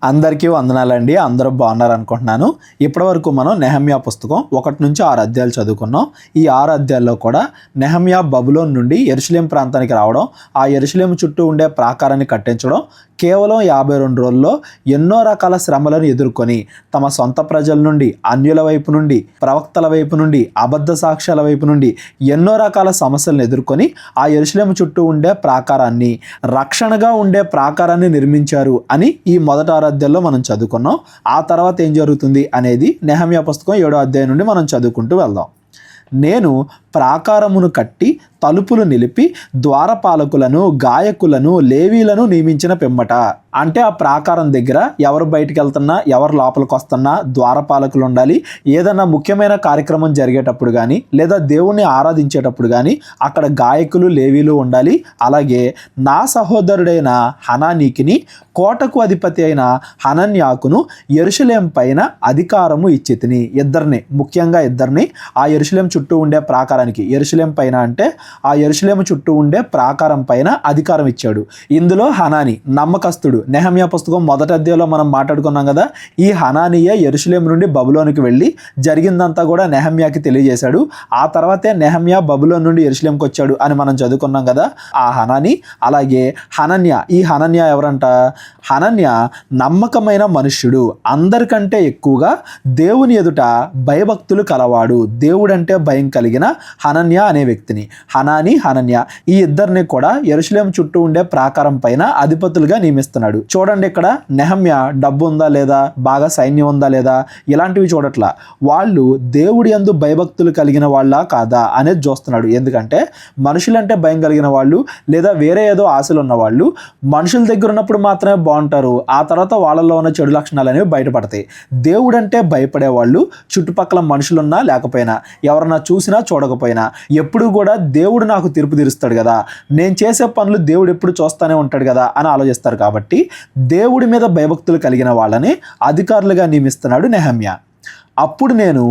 అందరికీ వందనాలండి. అందరూ బాగున్నారు అనుకుంటున్నాను. ఇప్పటివరకు మనం నెహెమ్యా పుస్తకం 1 నుంచి 6 అధ్యాయాలు చదువుకున్నాం. ఈ 6 అధ్యాయాల్లో కూడా నెహెమ్యా బబులోను నుండి యెరూషలేము ప్రాంతానికి రావడం, ఆ యెరూషలేము చుట్టూ ఉండే ప్రాకారాన్ని కట్టించడం, కేవలం 52 రోజుల్లో ఎన్నో రకాల శ్రమలను ఎదుర్కొని తమ సొంత ప్రజల నుండి, అన్యుల వైపు నుండి, ప్రవక్తల వైపు నుండి, అబద్ధ సాక్ష్యాల వైపు నుండి ఎన్నో రకాల సమస్యలను ఎదుర్కొని ఆ యెరూషలేము చుట్టూ ఉండే ప్రాకారాన్ని, రక్షణగా ఉండే ప్రాకారాన్ని నిర్మించారు అని ఈ మొదటి 6 అధ్యాయాల్లో మనం చదువుకున్నాం. ఆ తర్వాత ఏం జరుగుతుంది అనేది నెహెమ్యా పుస్తకం 7వ అధ్యాయం నుండి మనం చదువుకుంటూ వెళ్దాం. నేను ప్రాకారమును కట్టి తలుపులు నిలిపి ద్వారపాలకులను, గాయకులను, లేవీలను నియమించిన పిమ్మట, అంటే ఆ ప్రాకారం దగ్గర ఎవరు బయటికి వెళ్తున్నా, ఎవరు లోపలికి వస్తున్నా ద్వారపాలకులు ఉండాలి. ఏదన్నా ముఖ్యమైన కార్యక్రమం జరిగేటప్పుడు కానీ, లేదా దేవుణ్ణి ఆరాధించేటప్పుడు కానీ అక్కడ గాయకులు, లేవీలు ఉండాలి. అలాగే నా సహోదరుడైన హనానీకిని, కోటకు అధిపతి అయిన హనన్యాకును యెరూషలేము పైన అధికారము ఇచ్చితిని. ముఖ్యంగా ఇద్దరిని ఆ యెరూషలేము చుట్టూ ఉండే ప్రాకారానికి, యెరూషలేము పైన అంటే ఆ యెరూషలేము చుట్టూ ఉండే ప్రాకారం పైన అధికారం ఇచ్చాడు. ఇందులో హనానీ నమ్మకస్తుడు. నెహెమ్యా పుస్తకం మొదటి అధ్యాయంలో మనం మాట్లాడుకున్నాం కదా, ఈ హనానీయే యెరూషలేము నుండి బబులోనికి వెళ్ళి జరిగిందంతా కూడా నెహెమ్యాకి తెలియజేశాడు. ఆ తర్వాతే నెహెమ్యా బబులోను నుండి యెరూషలేముకి వచ్చాడు అని మనం చదువుకున్నాం కదా. ఆ హనానీ, అలాగే హనన్యా. ఈ హనన్యా ఎవరంట? హనన్యా నమ్మకమైన మనుష్యుడు, అందరికంటే ఎక్కువగా దేవుని ఎదుట భయభక్తులు కలవాడు, దేవుడంటే భయం కలిగిన హనన్యా అనే వ్యక్తిని, హనన్యా, ఈ ఇద్దరిని కూడా యెరూషలేము చుట్టూ ఉండే ప్రాకారం పైన అధిపతులుగా నియమిస్తున్నాడు. చూడండి, ఇక్కడ నెహెమ్యా డబ్బు ఉందా లేదా, బాగా సైన్యం ఉందా లేదా, ఇలాంటివి చూడట్లా. వాళ్ళు దేవుడి యందు భయభక్తులు కలిగిన వాళ్ళ కాదా అనేది చూస్తున్నాడు. ఎందుకంటే మనుషులంటే భయం కలిగిన వాళ్ళు, లేదా వేరే ఏదో ఆశలు ఉన్న వాళ్ళు మనుషుల దగ్గర ఉన్నప్పుడు మాత్రమే బాగుంటారు. ఆ తర్వాత వాళ్ళలో ఉన్న చెడు లక్షణాలు అనేవి బయటపడతాయి. దేవుడంటే భయపడే వాళ్ళు చుట్టుపక్కల మనుషులున్నా లేకపోయినా, ఎవరన్నా చూసినా చూడకపోయినా, ఎప్పుడు కూడా దేవుడు నాకు తీర్పు తీరుస్తాడు కదా, నేను చేసే పనులు దేవుడు ఎప్పుడు చూస్తూనే ఉంటాడు కదా అని ఆలోచిస్తారు. కాబట్టి దేవుడి మీద భయభక్తులు కలిగిన వాళ్ళని అధికారులుగా నియమిస్తున్నాడు నెహెమ్యా. అప్పుడు నేను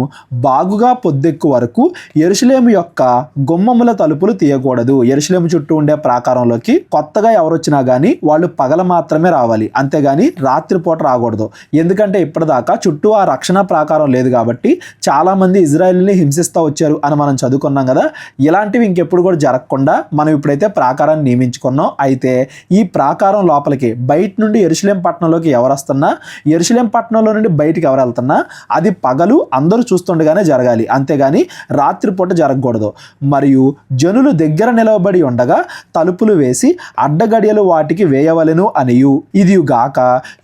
బాగుగా పొద్దెక్కు వరకు యెరూషలేము యొక్క గుమ్మముల తలుపులు తీయకూడదు. యెరూషలేము చుట్టూ ఉండే ప్రాకారంలోకి కొత్తగా ఎవరు వచ్చినా కానీ వాళ్ళు పగల మాత్రమే రావాలి, అంతేగాని రాత్రిపూట రాకూడదు. ఎందుకంటే ఇప్పటిదాకా చుట్టూ ఆ రక్షణ ప్రాకారం లేదు కాబట్టి చాలామంది ఇజ్రాయేల్ని హింసిస్తూ వచ్చారు అని మనం చదువుకున్నాం కదా. ఇలాంటివి ఇంకెప్పుడు కూడా జరగకుండా మనం ఇప్పుడైతే ప్రాకారాన్ని నియమించుకున్నాం. అయితే ఈ ప్రాకారం లోపలికి బయట నుండి యెరూషలేము పట్టణంలోకి ఎవరు వస్తున్నా, యెరూషలేము పట్టణంలో నుండి బయటికి ఎవరు వెళ్తున్నా అది పగలు అందరూ చూస్తుండగానే జరగాలి, అంతేగాని రాత్రిపూట జరగకూడదు. మరియు జనులు దగ్గర నిలవబడి ఉండగా తలుపులు వేసి అడ్డగడియలు వాటికి వేయవలెను అనియు, ఇదియుగాక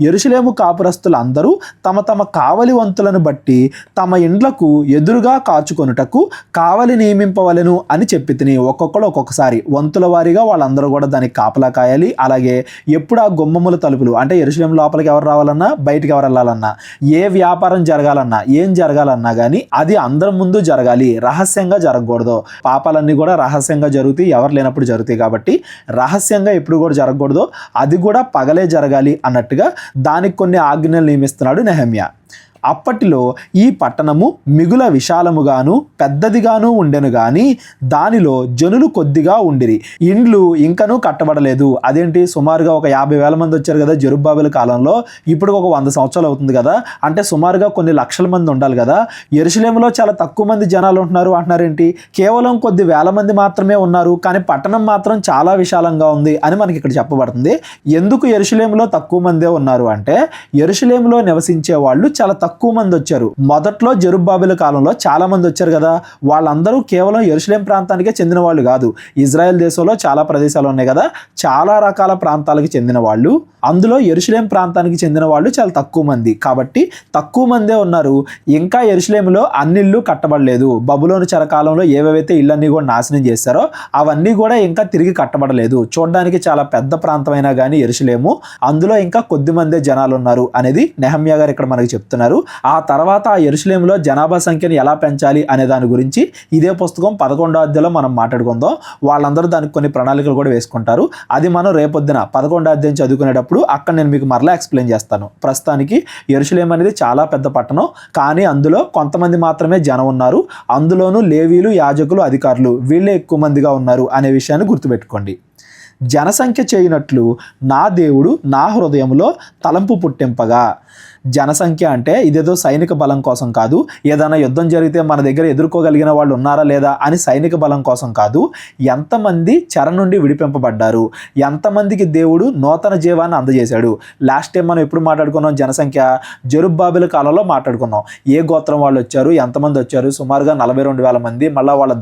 యెరూషలేము కాపురస్తులు అందరూ తమ తమ కావలి వంతులను బట్టి తమ ఇండ్లకు ఎదురుగా కాచుకొనుటకు కావలి నియమింపవలెను అని చెప్పితిని. ఒక్కొక్కరు ఒక్కొక్కసారి వంతుల వారీగా వాళ్ళందరూ కూడా దానికి కాపలా కాయాలి. అలాగే ఎప్పుడు ఆ గుమ్మముల తలుపులు, అంటే యెరూషలేము లోపలికి ఎవరు రావాలన్నా, బయటికి ఎవరు వెళ్ళాలన్నా, ఏ వ్యాపారం జరగాలన్నా, ఏం జరగాలన్నా కానీ అది అందరి ముందు జరగాలి, రహస్యంగా జరగకూడదు. పాపాలన్నీ కూడా రహస్యంగా జరుగుతాయి, ఎవరు లేనప్పుడు జరుగుతాయి. కాబట్టి రహస్యంగా ఎప్పుడు కూడా జరగకూడదు, అది కూడా పగలే జరగాలి అన్నట్టుగా దానికి కొన్ని ఆజ్ఞలు నియమిస్తున్నాడు నెహెమ్యా. అప్పటిలో ఈ పట్టణము మిగుల విశాలముగాను పెద్దదిగాను ఉండెను గాని దానిలో జనులు కొద్దిగా ఉండిరి, ఇండ్లు ఇంకనూ కట్టబడలేదు. అదేంటి, సుమారుగా ఒక 50,000 మంది వచ్చారు కదా జెరుబ్బాబెలు కాలంలో, ఇప్పుడు ఒక 100 సంవత్సరాలు అవుతుంది కదా, అంటే సుమారుగా కొన్ని లక్షల మంది ఉండాలి కదా. యెరూషలేములో చాలా తక్కువ మంది జనాలు ఉంటున్నారు అంటున్నారేంటి, కేవలం కొద్ది వేల మంది మాత్రమే ఉన్నారు, కానీ పట్టణం మాత్రం చాలా విశాలంగా ఉంది అని మనకి ఇక్కడ చెప్పబడుతుంది. ఎందుకు యెరూషలేములో తక్కువ మందే ఉన్నారు అంటే, యెరూషలేములో నివసించే వాళ్ళు చాలా తక్కువ మంది వచ్చారు. మొదట్లో జెరుబ్బాబెలు కాలంలో చాలా మంది వచ్చారు కదా, వాళ్ళందరూ కేవలం యెరూషలేము ప్రాంతానికే చెందిన వాళ్ళు కాదు. ఇజ్రాయెల్ దేశంలో చాలా ప్రదేశాలు ఉన్నాయి కదా, చాలా రకాల ప్రాంతాలకు చెందిన వాళ్ళు. అందులో యెరూషలేము ప్రాంతానికి చెందిన వాళ్ళు చాలా తక్కువ మంది, కాబట్టి తక్కువ మందే ఉన్నారు. ఇంకా యెరూషలేములో అన్ని ఇళ్ళు కట్టబడలేదు. బబులోను చెరకాలంలో ఏవేవైతే ఇళ్ళన్నీ కూడా నాశనం చేశారో అవన్నీ కూడా ఇంకా తిరిగి కట్టబడలేదు. చూడడానికి చాలా పెద్ద ప్రాంతమైనా కానీ యెరూషలేము, అందులో ఇంకా కొద్ది మందే జనాలు ఉన్నారు అనేది నెహెమ్యా గారు ఇక్కడ మనకి చెప్తున్నారు. ఆ తర్వాత ఆ యెరూషలేములో జనాభా సంఖ్యను ఎలా పెంచాలి అనే దాని గురించి ఇదే పుస్తకం 11వ అధ్యాయంలో మనం మాట్లాడుకుందాం. వాళ్ళందరూ దానికి కొన్ని ప్రణాళికలు కూడా వేసుకుంటారు. అది మనం రేపొద్దున 11వ అధ్యాయం చదువుకునేటప్పుడు అక్కడ నేను మీకు మరలా ఎక్స్ప్లెయిన్ చేస్తాను. ప్రస్తుతానికి యెరూషలేము అనేది చాలా పెద్ద పట్టణం, కానీ అందులో కొంతమంది మాత్రమే జనం ఉన్నారు. అందులోనూ లేవీలు, యాజకులు, అధికారులు వీళ్ళే ఎక్కువ మందిగా ఉన్నారు అనే విషయాన్ని గుర్తుపెట్టుకోండి. జనసంఖ్య చేయనట్లు నా దేవుడు నా హృదయంలో తలంపు పుట్టింపగా. జనసంఖ్య అంటే ఇదేదో సైనిక బలం కోసం కాదు, ఏదైనా యుద్ధం జరిగితే మన దగ్గర ఎదుర్కోగలిగిన వాళ్ళు ఉన్నారా లేదా అని సైనిక బలం కోసం కాదు. ఎంతమంది చెర నుండి విడిపింపబడ్డారు, ఎంతమందికి దేవుడు నూతన జీవాన్ని అందజేశాడు. లాస్ట్ టైం మనం ఎప్పుడు మాట్లాడుకున్నాం, జనసంఖ్య జెరుబ్బాబెలు కాలంలో మాట్లాడుకున్నాం. ఏ గోత్రం వాళ్ళు వచ్చారు, ఎంతమంది వచ్చారు, సుమారుగా 42,000 మంది, మళ్ళీ వాళ్ళ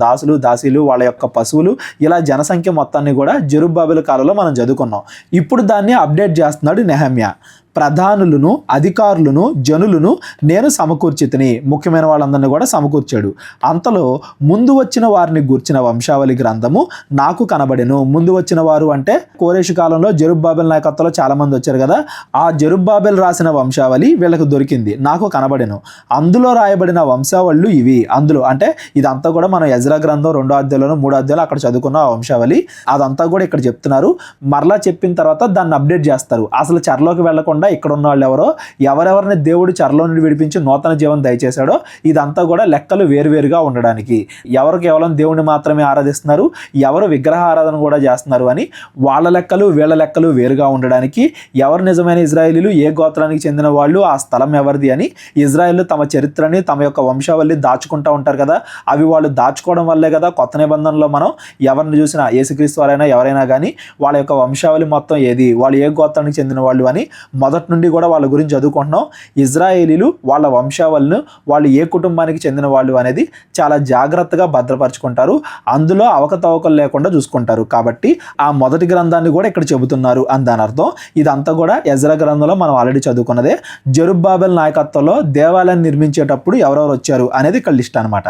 దాసీలు, వాళ్ళ యొక్క పశువులు, ఇలా జనసంఖ్య మొత్తాన్ని కూడా జెరుబ్బాబెలు కాలంలో మనం చదువుకున్నాం. ఇప్పుడు దాన్ని అప్డేట్ చేస్తున్నాడు నెహెమ్యా. ప్రధానులను, అధికారులను, జనులను నేను సమకూర్చితిని. ముఖ్యమైన వాళ్ళందరినీ కూడా సమకూర్చాడు. అంతలో ముందు వచ్చిన వారిని గూర్చిన వంశావళి గ్రంథము నాకు కనబడెను. ముందు వచ్చిన వారు అంటే కోరేషు కాలంలో జెరుబ్బాబెల్ నాయకత్వంలో చాలా మంది వచ్చారు కదా, ఆ జెరుబ్బాబెల్ రాసిన వంశావళి వీళ్ళకి దొరికింది, నాకు కనబడెను. అందులో రాయబడిన వంశావళులు ఇవి. అందులో అంటే ఇదంతా కూడా మనం ఎజ్రా గ్రంథం 2వ అధ్యాయంలోనూ 3వ అధ్యాయంలో అక్కడ చదువుకున్న వంశావళి, అదంతా కూడా ఇక్కడ చెప్తున్నారు. మరలా చెప్పిన తర్వాత దాన్ని అప్డేట్ చేస్తారు. అసలు చెరలోకి వెళ్లకుండా ఇక్కడ ఉన్న వాళ్ళు ఎవరెవరిని దేవుడు చెరలో నుండి విడిపించి నూతన జీవనం దయచేశాడో ఇదంతా కూడా లెక్కలు వేరువేరుగా ఉండడానికి, ఎవరు కేవలం దేవుడిని మాత్రమే ఆరాధిస్తున్నారు, ఎవరు విగ్రహ ఆరాధన కూడా చేస్తున్నారు అని వాళ్ళ లెక్కలు వీళ్ళ లెక్కలు వేరుగా ఉండడానికి, ఎవరు నిజమైన ఇజ్రాయేలీలు, ఏ గోత్రానికి చెందిన వాళ్ళు, ఆ స్థలం ఎవరిది అని ఇజ్రాయేల్ తమ చరిత్రని తమ యొక్క వంశావళి దాచుకుంటూ ఉంటారు కదా, అవి వాళ్ళు దాచుకోవడం వల్లే కదా కొత్త నిబంధనలో మనం ఎవరిని చూసినా, యేసుక్రీస్తు వారైనా ఎవరైనా కానీ వాళ్ళ యొక్క వంశావళి మొత్తం ఏది, వాళ్ళు ఏ గోత్రానికి చెందిన వాళ్ళు అని మొదటి నుండి కూడా వాళ్ళ గురించి చదువుకుంటున్నాం. ఇజ్రాయేలీలు వాళ్ళ వంశావళిను, వాళ్ళు ఏ కుటుంబానికి చెందిన వాళ్ళు అనేది చాలా జాగ్రత్తగా భద్రపరుచుకుంటారు. అందులో అవకతవకలు లేకుండా చూసుకుంటారు. కాబట్టి ఆ మొదటి గ్రంథాన్ని కూడా ఇక్కడ చెబుతున్నారు అని దాని అర్థం. ఇదంతా కూడా ఎజ్రా గ్రంథంలో మనం ఆల్రెడీ చదువుకున్నదే. జెరుబ్బాబెల్ నాయకత్వంలో దేవాలయాన్ని నిర్మించేటప్పుడు ఎవరెవరు వచ్చారు అనేది ఇక్కడ లిస్ట్ అనమాట.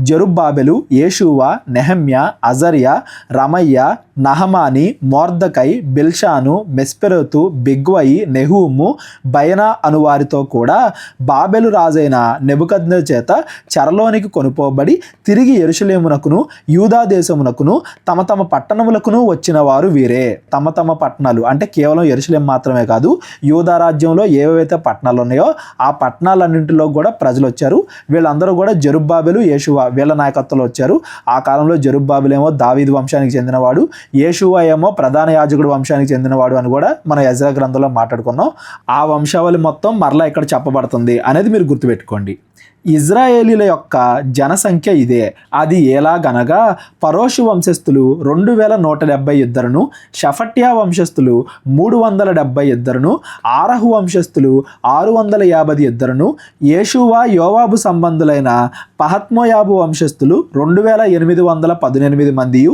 జెరుబ్బాబెలు, యేషూవా, నెహెమ్యా, అజర్యా, రమయ్య, నహమాని, మోర్దకై, బిల్షాను, మెస్పెరోతు, బిగ్వయి, నెహూము, బయనా అను వారితో కూడా బాబెలు రాజైన నెబుకద్నెజరు చేత చెరలోనికి కొనుపోబడి తిరిగి యెరూషలేమునకును యూదా దేశమునకును తమ తమ పట్టణములకును వచ్చిన వారు వీరే. తమ తమ పట్టణాలు అంటే కేవలం యెరూషలేం మాత్రమే కాదు, యూదా రాజ్యంలో ఏవైతే పట్టణాలు ఉన్నాయో ఆ పట్టణాలన్నింటిలో కూడా ప్రజలు వచ్చారు. వీళ్ళందరూ కూడా జెరుబ్బాబెలు, యేషూవా వీళ్ళ నాయకత్వంలో వచ్చారు. ఆ కాలంలో జెరుబ్బాబెలు ఏమో దావీదు వంశానికి చెందినవాడు, యేషూవా ఏమో ప్రధాన యాజకుడు వంశానికి చెందినవాడు అని కూడా మన ఎజ్రా గ్రంథంలో మాట్లాడుకున్నాం. ఆ వంశావళి మొత్తం మరలా ఇక్కడ చెప్పబడుతుంది అనేది మీరు గుర్తుపెట్టుకోండి. ఇజ్రాయేలీల యొక్క జనసంఖ్య ఇదే. అది ఎలాగనగా పరోషు వంశస్థులు 2172, షఫట్యా వంశస్థులు 372, ఆరహు వంశస్థులు 652, యేషూవా యోవాబు సంబంధులైన పహత్మోయాబు వంశస్థులు 2818 మందియు,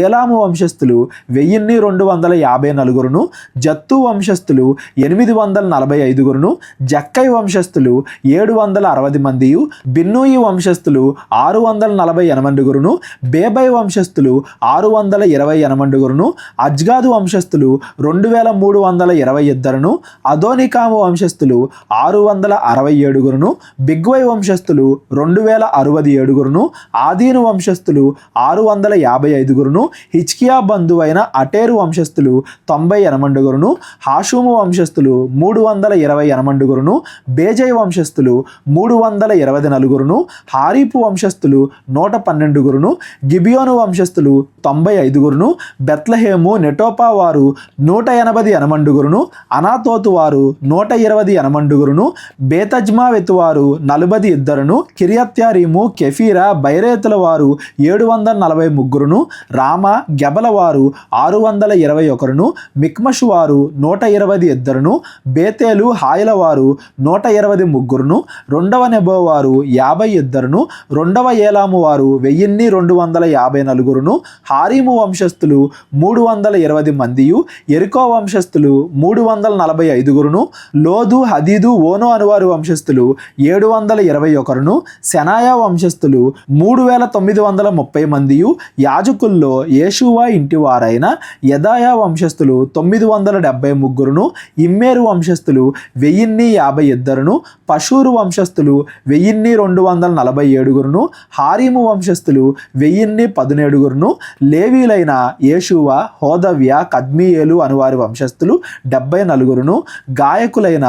ఏలాము వంశస్థులు 1254, జత్తు వంశస్థులు 845, జక్కై వంశస్థులు 760 మందియు, బిన్నూయి వంశస్థులు 648, బేబై వంశస్థులు 628, అజ్గాదు వంశస్థులు 2322, అదోనికాము వంశస్థులు 667, బిగ్వై వంశస్థులు 2067, ఆదీను వంశస్థులు 655, హిజ్కియా బంధువైన అటేరు వంశస్థులు 90, హాషుము వంశస్థులు 328, బేజై వంశస్థులు 324, హారీపు వంశస్థులు 112, గిబియోను వంశస్థులు 95, బెత్లహేము నెటోపా వారు 180, అనాతోతు వారు 120, బేతజ్మావెతు వారు 42, కిరియత్యారీము, కెఫీరా, బైరేతుల వారు 743, రామ, గెబల వారు 621, మిక్మషు వారు 122, బేతేలు, హాయిల వారు 123, రెండవ నెబో వారు 52, రెండవ ఏలాము వారు 1254, హారీము వంశస్థులు 320 మందియు, ఎరికో వంశస్థులు 345, లోదు, హదీదు, ఓనో అనువారి వంశస్థులు 721, శనాయా వంశస్థులు 3930 మందియు, యాజకుల్లో యేషూవా ఇంటి వారైన యెదాయా వంశస్థులు 973, ఇమ్మేరు వంశస్థులు 1052, పషూరు వంశస్థులు 1247, హారీము వంశస్థులు 1017, లేవీలైన యేషూవా, హోదవ్య, కద్మీయేలు అనువారి వంశస్థులు 74, గాయకులైన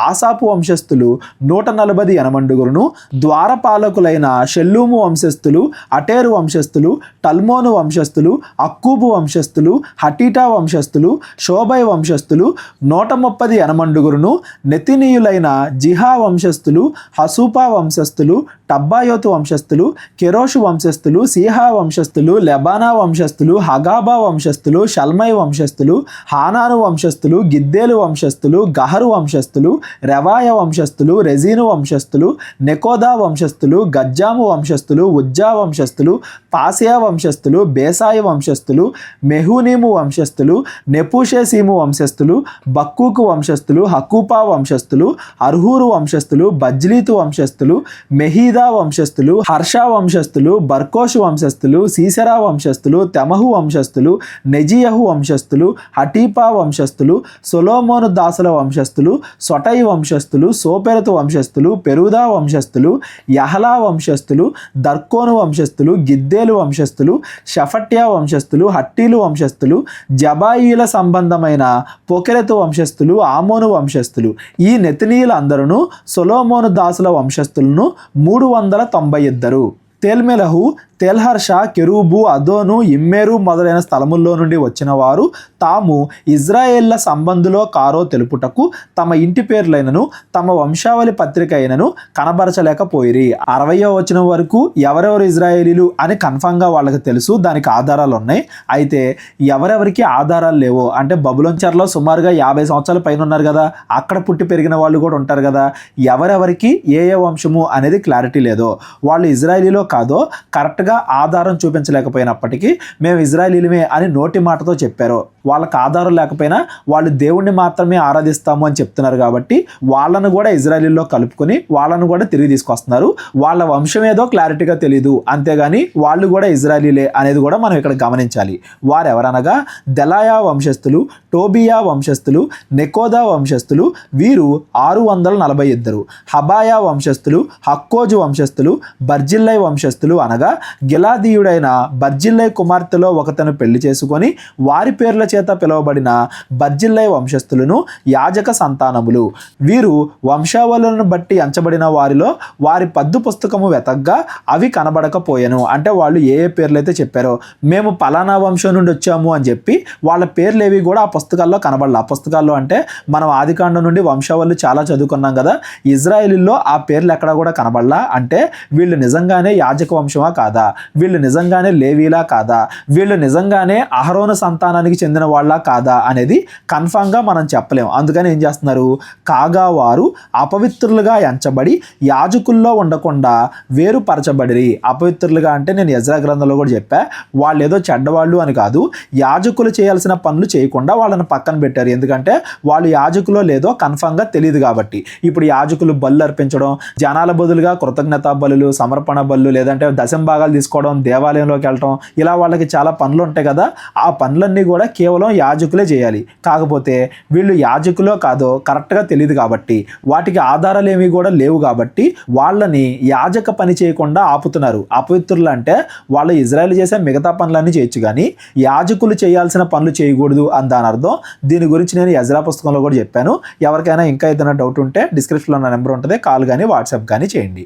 ఆసాపు వంశస్థులు 148, ద్వారపాలకులైన షెల్లూము వంశస్థులు, అటేరు వంశస్థులు, టల్మోను వంశస్థులు, అక్కు అక్కూబు వంశస్థులు, హటీటా వంశస్థులు, షోబై వంశస్థులు 130 యనమండుగురును, నెతినీయులైన జిహా వంశస్థులు, హసూపా వంశస్థులు, టబ్బాయోతు వంశస్థులు, కెరోషు వంశస్థులు, సీహా వంశస్థులు, లెబానా వంశస్థులు, హగాబా వంశస్థులు, షల్మై వంశస్థులు, హానాను వంశస్థులు, గిద్దేలు వంశస్థులు, గహరు వంశస్థులు, రెవాయ వంశస్థులు, రెజీను వంశస్థులు, నెకోదా వంశస్థులు, గజ్జాము వంశస్థులు, ఉజ్జా వంశస్థులు, పాసియా వంశస్థులు, బేసాయి వంశస్థులు, మెహూనీము వంశస్థులు, నెపూషేసీము వంశస్థులు, బక్కూకు వంశస్థులు, హకూపా వంశస్థులు, అర్హూరు వంశస్థులు, బజ్లీతు వంశస్థులు, మెహీదా వంశస్థులు, హర్షా వంశస్థులు, బర్కోషు వంశస్థులు, సీసెరా వంశస్థులు, తెమహు వంశస్థులు, నెజియహు వంశస్థులు, హటీపా వంశస్థులు, సొలోమోను దాసుల వంశస్థులు, సొటై వంశస్థులు, సోపెరతు వంశస్థులు, పెరుదా వంశస్థులు, యహలా వంశస్థులు, దర్కోను వంశస్థులు, గిద్దేలు వంశస్థులు, షఫట్యా వంశస్థులు, హట్టీలు వంశస్థులు, జబాయిల సంబంధమైన పొకెరెతు వంశస్థులు, ఆమోను వంశస్థులు. ఈ నెతనీయులు అందరూ సొలోమోను దాసుల వంశస్థులను 392. తేల్మెలహు, తెల్హర్ష, కెరూబు, అదోను, ఇమ్మేరు మొదలైన స్థలముల్లో నుండి వచ్చిన వారు తాము ఇజ్రాయేళ్ల సంబంధులో కారో తెలుపుటకు తమ ఇంటి పేర్లైనను తమ వంశావళి పత్రిక అయినను కనబరచలేకపోయిరి. 60వ వచనం వరకు ఎవరెవరు ఇజ్రాయేలీలు అని కన్ఫామ్గా వాళ్ళకి తెలుసు, దానికి ఆధారాలు ఉన్నాయి. అయితే ఎవరెవరికి ఆధారాలు లేవో, అంటే బబులోన్ చెరలో సుమారుగా 50 సంవత్సరాల పైన ఉన్నారు కదా, అక్కడ పుట్టి పెరిగిన వాళ్ళు కూడా ఉంటారు కదా, ఎవరెవరికి ఏ వంశము అనేది క్లారిటీ లేదో, వాళ్ళు ఇజ్రాయేలీలో కాదో కరెక్ట్గా ఆధారం చూపించలేకపోయినప్పటికీ మేము ఇజ్రాయేలీలమే అని నోటి మాటతో చెప్పారు. వాళ్ళకి ఆధారం లేకపోయినా వాళ్ళు దేవుణ్ణి మాత్రమే ఆరాధిస్తాము అని చెప్తున్నారు కాబట్టి వాళ్ళను కూడా ఇజ్రాయేలీల్లో కలుపుకొని వాళ్ళను కూడా తిరిగి తీసుకొస్తున్నారు. వాళ్ళ వంశం ఏదో క్లారిటీగా తెలియదు, అంతేగాని వాళ్ళు కూడా ఇజ్రాయేలీలే అనేది కూడా మనం ఇక్కడ గమనించాలి. వారెవరనగా దెలాయా వంశస్థులు, టోబియా వంశస్థులు, నెకోదా వంశస్థులు, వీరు 642. హబాయా వంశస్థులు, హక్కోజు వంశస్థులు, బర్జిల్లై వంశస్థులు అనగా గిలాదీయుడైన బర్జిల్లై కుమార్తెలో ఒకతను పెళ్లి చేసుకొని వారి పేర్ల చేత పిలువబడిన బర్జిల్లై వంశస్థులను యాజక సంతానములు. వీరు వంశావళులను బట్టి ఎంచబడిన వారిలో వారి పద్దు పుస్తకము వెతగ్గా అవి కనబడకపోయాను. అంటే వాళ్ళు ఏ పేర్లైతే చెప్పారో మేము పలానా వంశం నుండి వచ్చాము అని చెప్పి వాళ్ళ పేర్లు ఏవి కూడా ఆ పుస్తకాల్లో కనబడాలి. ఆ పుస్తకాల్లో అంటే మనం ఆదికాండం నుండి వంశావళులు చాలా చదువుకున్నాం కదా, ఇజ్రాయేలీల్లో ఆ పేర్లు ఎక్కడ కూడా కనబడలా. అంటే వీళ్ళు నిజంగానే యాజక వంశమా కాదా, వీళ్ళు నిజంగానే లేవీలా కాదా, వీళ్ళు నిజంగానే అహరోను సంతానానికి చెందిన వాళ్ళ కాదా అనేది కన్ఫామ్గా మనం చెప్పలేం. అందుకని ఏం చేస్తున్నారు, కాగా వారు అపవిత్రులుగా ఎంచబడి యాజకుల్లో ఉండకుండా వేరుపరచబడి. అపవిత్రులుగా అంటే నేను ఎజ్రా గ్రంథంలో కూడా చెప్పా, వాళ్ళు ఏదో చెడ్డవాళ్ళు అని కాదు, యాజకులు చేయాల్సిన పనులు చేయకుండా వాళ్ళని పక్కన పెట్టారు. ఎందుకంటే వాళ్ళు యాజకులో లేదో కన్ఫామ్గా తెలియదు కాబట్టి. ఇప్పుడు యాజకులు బలు అర్పించడం, జనాల బదులుగా కృతజ్ఞతా బలులు, సమర్పణ బలు, లేదంటే దశంభాగాలు తీసుకోవడం, దేవాలయంలోకి వెళ్ళడం, ఇలా వాళ్ళకి చాలా పనులు ఉంటాయి కదా, ఆ పనులన్నీ కూడా కేవలం యాజకులే చేయాలి. కాకపోతే వీళ్ళు యాజకులో కాదో కరెక్ట్గా తెలియదు కాబట్టి, వాటికి ఆధారాలు ఏమీ కూడా లేవు కాబట్టి వాళ్ళని యాజక పని చేయకుండా ఆపుతున్నారు. అపవిత్రులు అంటే వాళ్ళు ఇజ్రాయేల్ చేసే మిగతా పనులన్నీ చేయొచ్చు, కానీ యాజకులు చేయాల్సిన పనులు చేయకూడదు అని దాని అర్థం. దీని గురించి నేను ఎజ్రా పుస్తకంలో కూడా చెప్పాను. ఎవరికైనా ఇంకా ఏదైనా డౌట్ ఉంటే డిస్క్రిప్షన్లో నా నెంబర్ ఉంటుంది, కాల్ కానీ వాట్సాప్ కానీ చేయండి.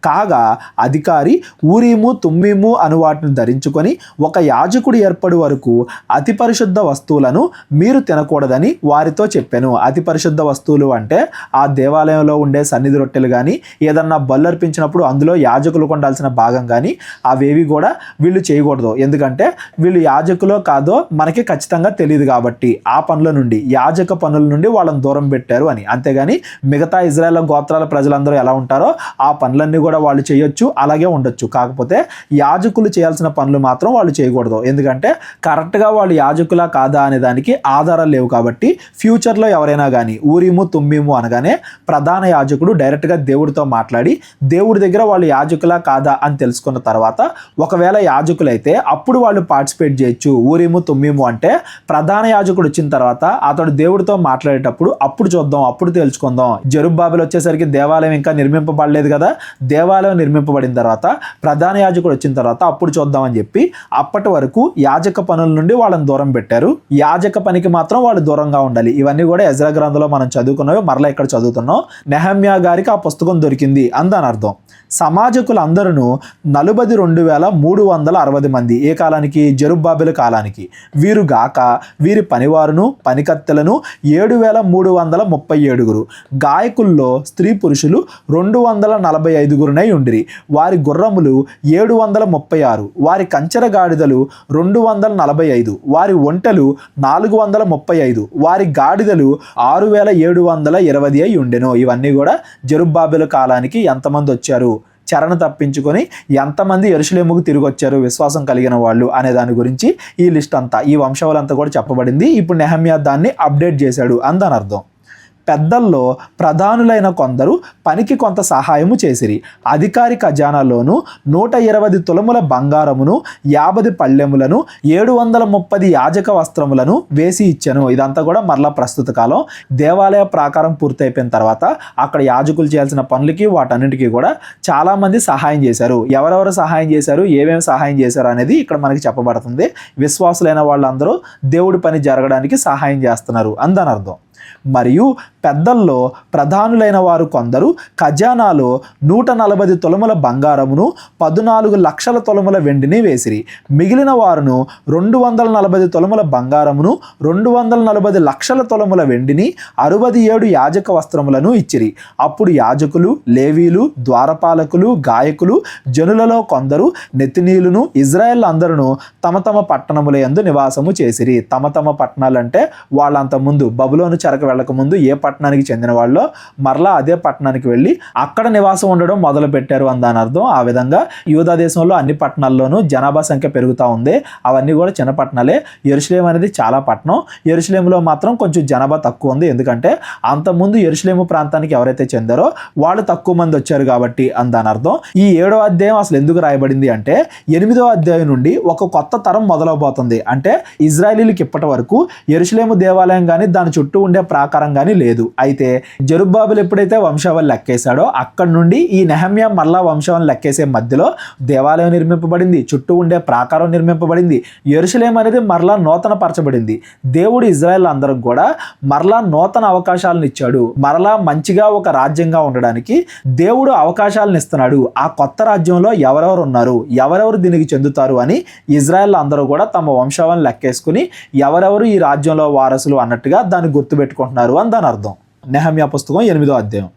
కాగా అధికారి ఊరీము తుమ్మీము అను వాటిని ధరించుకొని ఒక యాజకుడు ఏర్పడి వరకు అతి పరిశుద్ధ వస్తువులను మీరు తినకూడదని వారితో చెప్పాను. అతి పరిశుద్ధ వస్తువులు అంటే ఆ దేవాలయంలో ఉండే సన్నిధి రొట్టెలు కానీ, ఏదన్నా బలు అర్పించినప్పుడు అందులో యాజకులు కొండాల్సిన భాగం కానీ అవేవి కూడా వీళ్ళు చేయకూడదు. ఎందుకంటే వీళ్ళు యాజకులో కాదో మనకి ఖచ్చితంగా తెలియదు కాబట్టి ఆ పనుల నుండి, యాజక పనుల నుండి వాళ్ళని దూరం పెట్టారు అని. అంతేగాని మిగతా ఇజ్రాయేల్ గోత్రాల ప్రజలందరూ ఎలా ఉంటారో ఆ పనులన్నీ కూడా వాళ్ళు చేయొచ్చు, అలాగే ఉండొచ్చు. కాకపోతే యాజకులు చేయాల్సిన పనులు మాత్రం వాళ్ళు చేయకూడదు. ఎందుకంటే కరెక్ట్గా వాళ్ళు యాజకులా కాదా అనే దానికి ఆధారాలు లేవు కాబట్టి ఫ్యూచర్లో ఎవరైనా కానీ ఊరిము తుమ్మీము అనగానే ప్రధాన యాజకుడు డైరెక్ట్గా దేవుడితో మాట్లాడి దేవుడి దగ్గర వాళ్ళు యాజకులా కాదా అని తెలుసుకున్న తర్వాత ఒకవేళ యాజకులైతే అప్పుడు వాళ్ళు పార్టిసిపేట్ చేయొచ్చు. ఊరిము తుమ్మీము అంటే ప్రధాన యాజకుడు వచ్చిన తర్వాత అతడు దేవుడితో మాట్లాడేటప్పుడు అప్పుడు చూద్దాం, అప్పుడు తెలుసుకుందాం. జెరుబ్బాబెలు వచ్చేసరికి దేవాలయం ఇంకా నిర్మింపబడలేదు కదా, దేవాలయం నిర్మింపబడిన తర్వాత ప్రధాన యాజకుడు వచ్చిన తర్వాత అప్పుడు చూద్దామని చెప్పి అప్పటి వరకు యాజక పనుల నుండి వాళ్ళని దూరం పెట్టారు. యాజక పనికి మాత్రం వాళ్ళు దూరంగా ఉండాలి. ఇవన్నీ కూడా ఎజ్రా గ్రంథంలో మనం చదువుకున్నవి మరలా ఇక్కడ చదువుతున్నాం. నెహమ్యా గారికి ఆ పుస్తకం దొరికింది అందని అర్థం. సమాజకులందరూ 42,360 మంది. ఏ కాలానికి? జెరుబ్బాబెలు కాలానికి. వీరు గాక వీరి పనివారును పనికత్తెలను 7,337. గాయకుల్లో స్త్రీ పురుషులు 245 ఉండిరి. వారి గుర్రములు 736, వారి కంచెర గాడిదలు 245, వారి ఒంటెలు 435, వారి గాడిదలు 6,720 అయి ఉండెను. ఇవన్నీ కూడా జెరుబ్బాబెలు కాలానికి ఎంతమంది వచ్చారు, చెరను తప్పించుకొని ఎంతమంది యెరూషలేముకు తిరిగి వచ్చారు విశ్వాసం కలిగిన వాళ్ళు అనే దాని గురించి ఈ లిస్ట్ అంతా, ఈ వంశావళంతా కూడా చెప్పబడింది. ఇప్పుడు నెహమ్యా దాన్ని అప్డేట్ చేశాడు అందని అర్థం. పెద్దల్లో ప్రధానులైన కొందరు పనికి కొంత సహాయము చేసిరి. అధికారి ఖజానాలోను 120 తులముల బంగారమును, 50 పళ్ళెములను, 730 యాజక వస్త్రములను వేసి ఇచ్చాను. ఇదంతా కూడా మరలా ప్రస్తుత కాలం. దేవాలయ ప్రాకారం పూర్తయిపోయిన తర్వాత అక్కడ యాజకులు చేయాల్సిన పనులకి వాటన్నిటికీ కూడా చాలామంది సహాయం చేశారు. ఎవరెవరు సహాయం చేశారు, ఏమేమి సహాయం చేశారు అనేది ఇక్కడ మనకి చెప్పబడుతుంది. విశ్వాసులైన వాళ్ళందరూ దేవుడి పని జరగడానికి సహాయం చేస్తున్నారు అందని అర్థం. మరియు పెద్దల్లో ప్రధానులైన వారు కొందరు ఖజానాలో 140 తులముల బంగారమును, 14 లక్షల తులముల వెండిని వేసిరి. మిగిలిన వారును 240 తులముల బంగారమును, 240 లక్షల తులముల వెండిని, 67 యాజక వస్త్రములను ఇచ్చిరి. అప్పుడు యాజకులు, లేవీలు, ద్వారపాలకులు, గాయకులు, జనులలో కొందరు, నెతినీయులను, ఇజ్రాయేల్ అందరూ తమ తమ పట్టణముల యందు నివాసము చేసిరి. తమ తమ పట్టణాలంటే వాళ్ళంత ముందు బబులోను చెరక వెళ్ళక ముందు ఏ పట్టణానికి చెందిన వాళ్ళు మరలా అదే పట్టణానికి వెళ్ళి అక్కడ నివాసం ఉండడం మొదలు పెట్టారు అని దాని అర్థం. ఆ విధంగా యూదా దేశంలో అన్ని పట్టణాల్లోనూ జనాభా సంఖ్య పెరుగుతూ ఉంది. అవన్నీ కూడా చిన్న పట్టణాలే. యెరూషలేము అనేది చాలా పట్టణం. యెరూషలేములో మాత్రం కొంచెం జనాభా తక్కువ ఉంది. ఎందుకంటే అంతకుముందు యెరూషలేము ప్రాంతానికి ఎవరైతే చెందారో వాళ్ళు తక్కువ మంది వచ్చారు కాబట్టి అని దాని అర్థం. ఈ 7వ అధ్యాయం అసలు ఎందుకు రాయబడింది అంటే 8వ అధ్యాయం నుండి ఒక కొత్త తరం మొదలవబోతుంది. అంటే ఇజ్రాయేలీలకు ఇప్పటి వరకు యెరూషలేము దేవాలయం కానీ దాని చుట్టూ ఉండే ప్రాకారం కానీ లేదు. అయితే జెరుబ్బాబెలు ఎప్పుడైతే వంశావళి లెక్కేశాడో అక్కడి నుండి ఈ నెహమ్యా మళ్ళా వంశావళి లెక్కేసే మధ్యలో దేవాలయం నిర్మింపబడింది, చుట్టూ ఉండే ప్రాకారం నిర్మింపబడింది, యెరూషలేము అనేది మరలా నూతన పరచబడింది. దేవుడు ఇజ్రాయెల్ అందరికి కూడా మరలా నూతన అవకాశాలను ఇచ్చాడు. మరలా మంచిగా ఒక రాజ్యంగా ఉండడానికి దేవుడు అవకాశాలను ఇస్తున్నాడు. ఆ కొత్త రాజ్యంలో ఎవరెవరు ఉన్నారు, ఎవరెవరు దీనికి చెందుతారు అని ఇజ్రాయెల్ అందరూ కూడా తమ వంశావళిని లెక్కేసుకుని ఎవరెవరు ఈ రాజ్యంలో వారసులు అన్నట్టుగా దాన్ని గుర్తుపెట్టుకుంటున్నారు అని దాని అర్థం. నెహమ్యా పుస్తకం 8వ అధ్యాయం.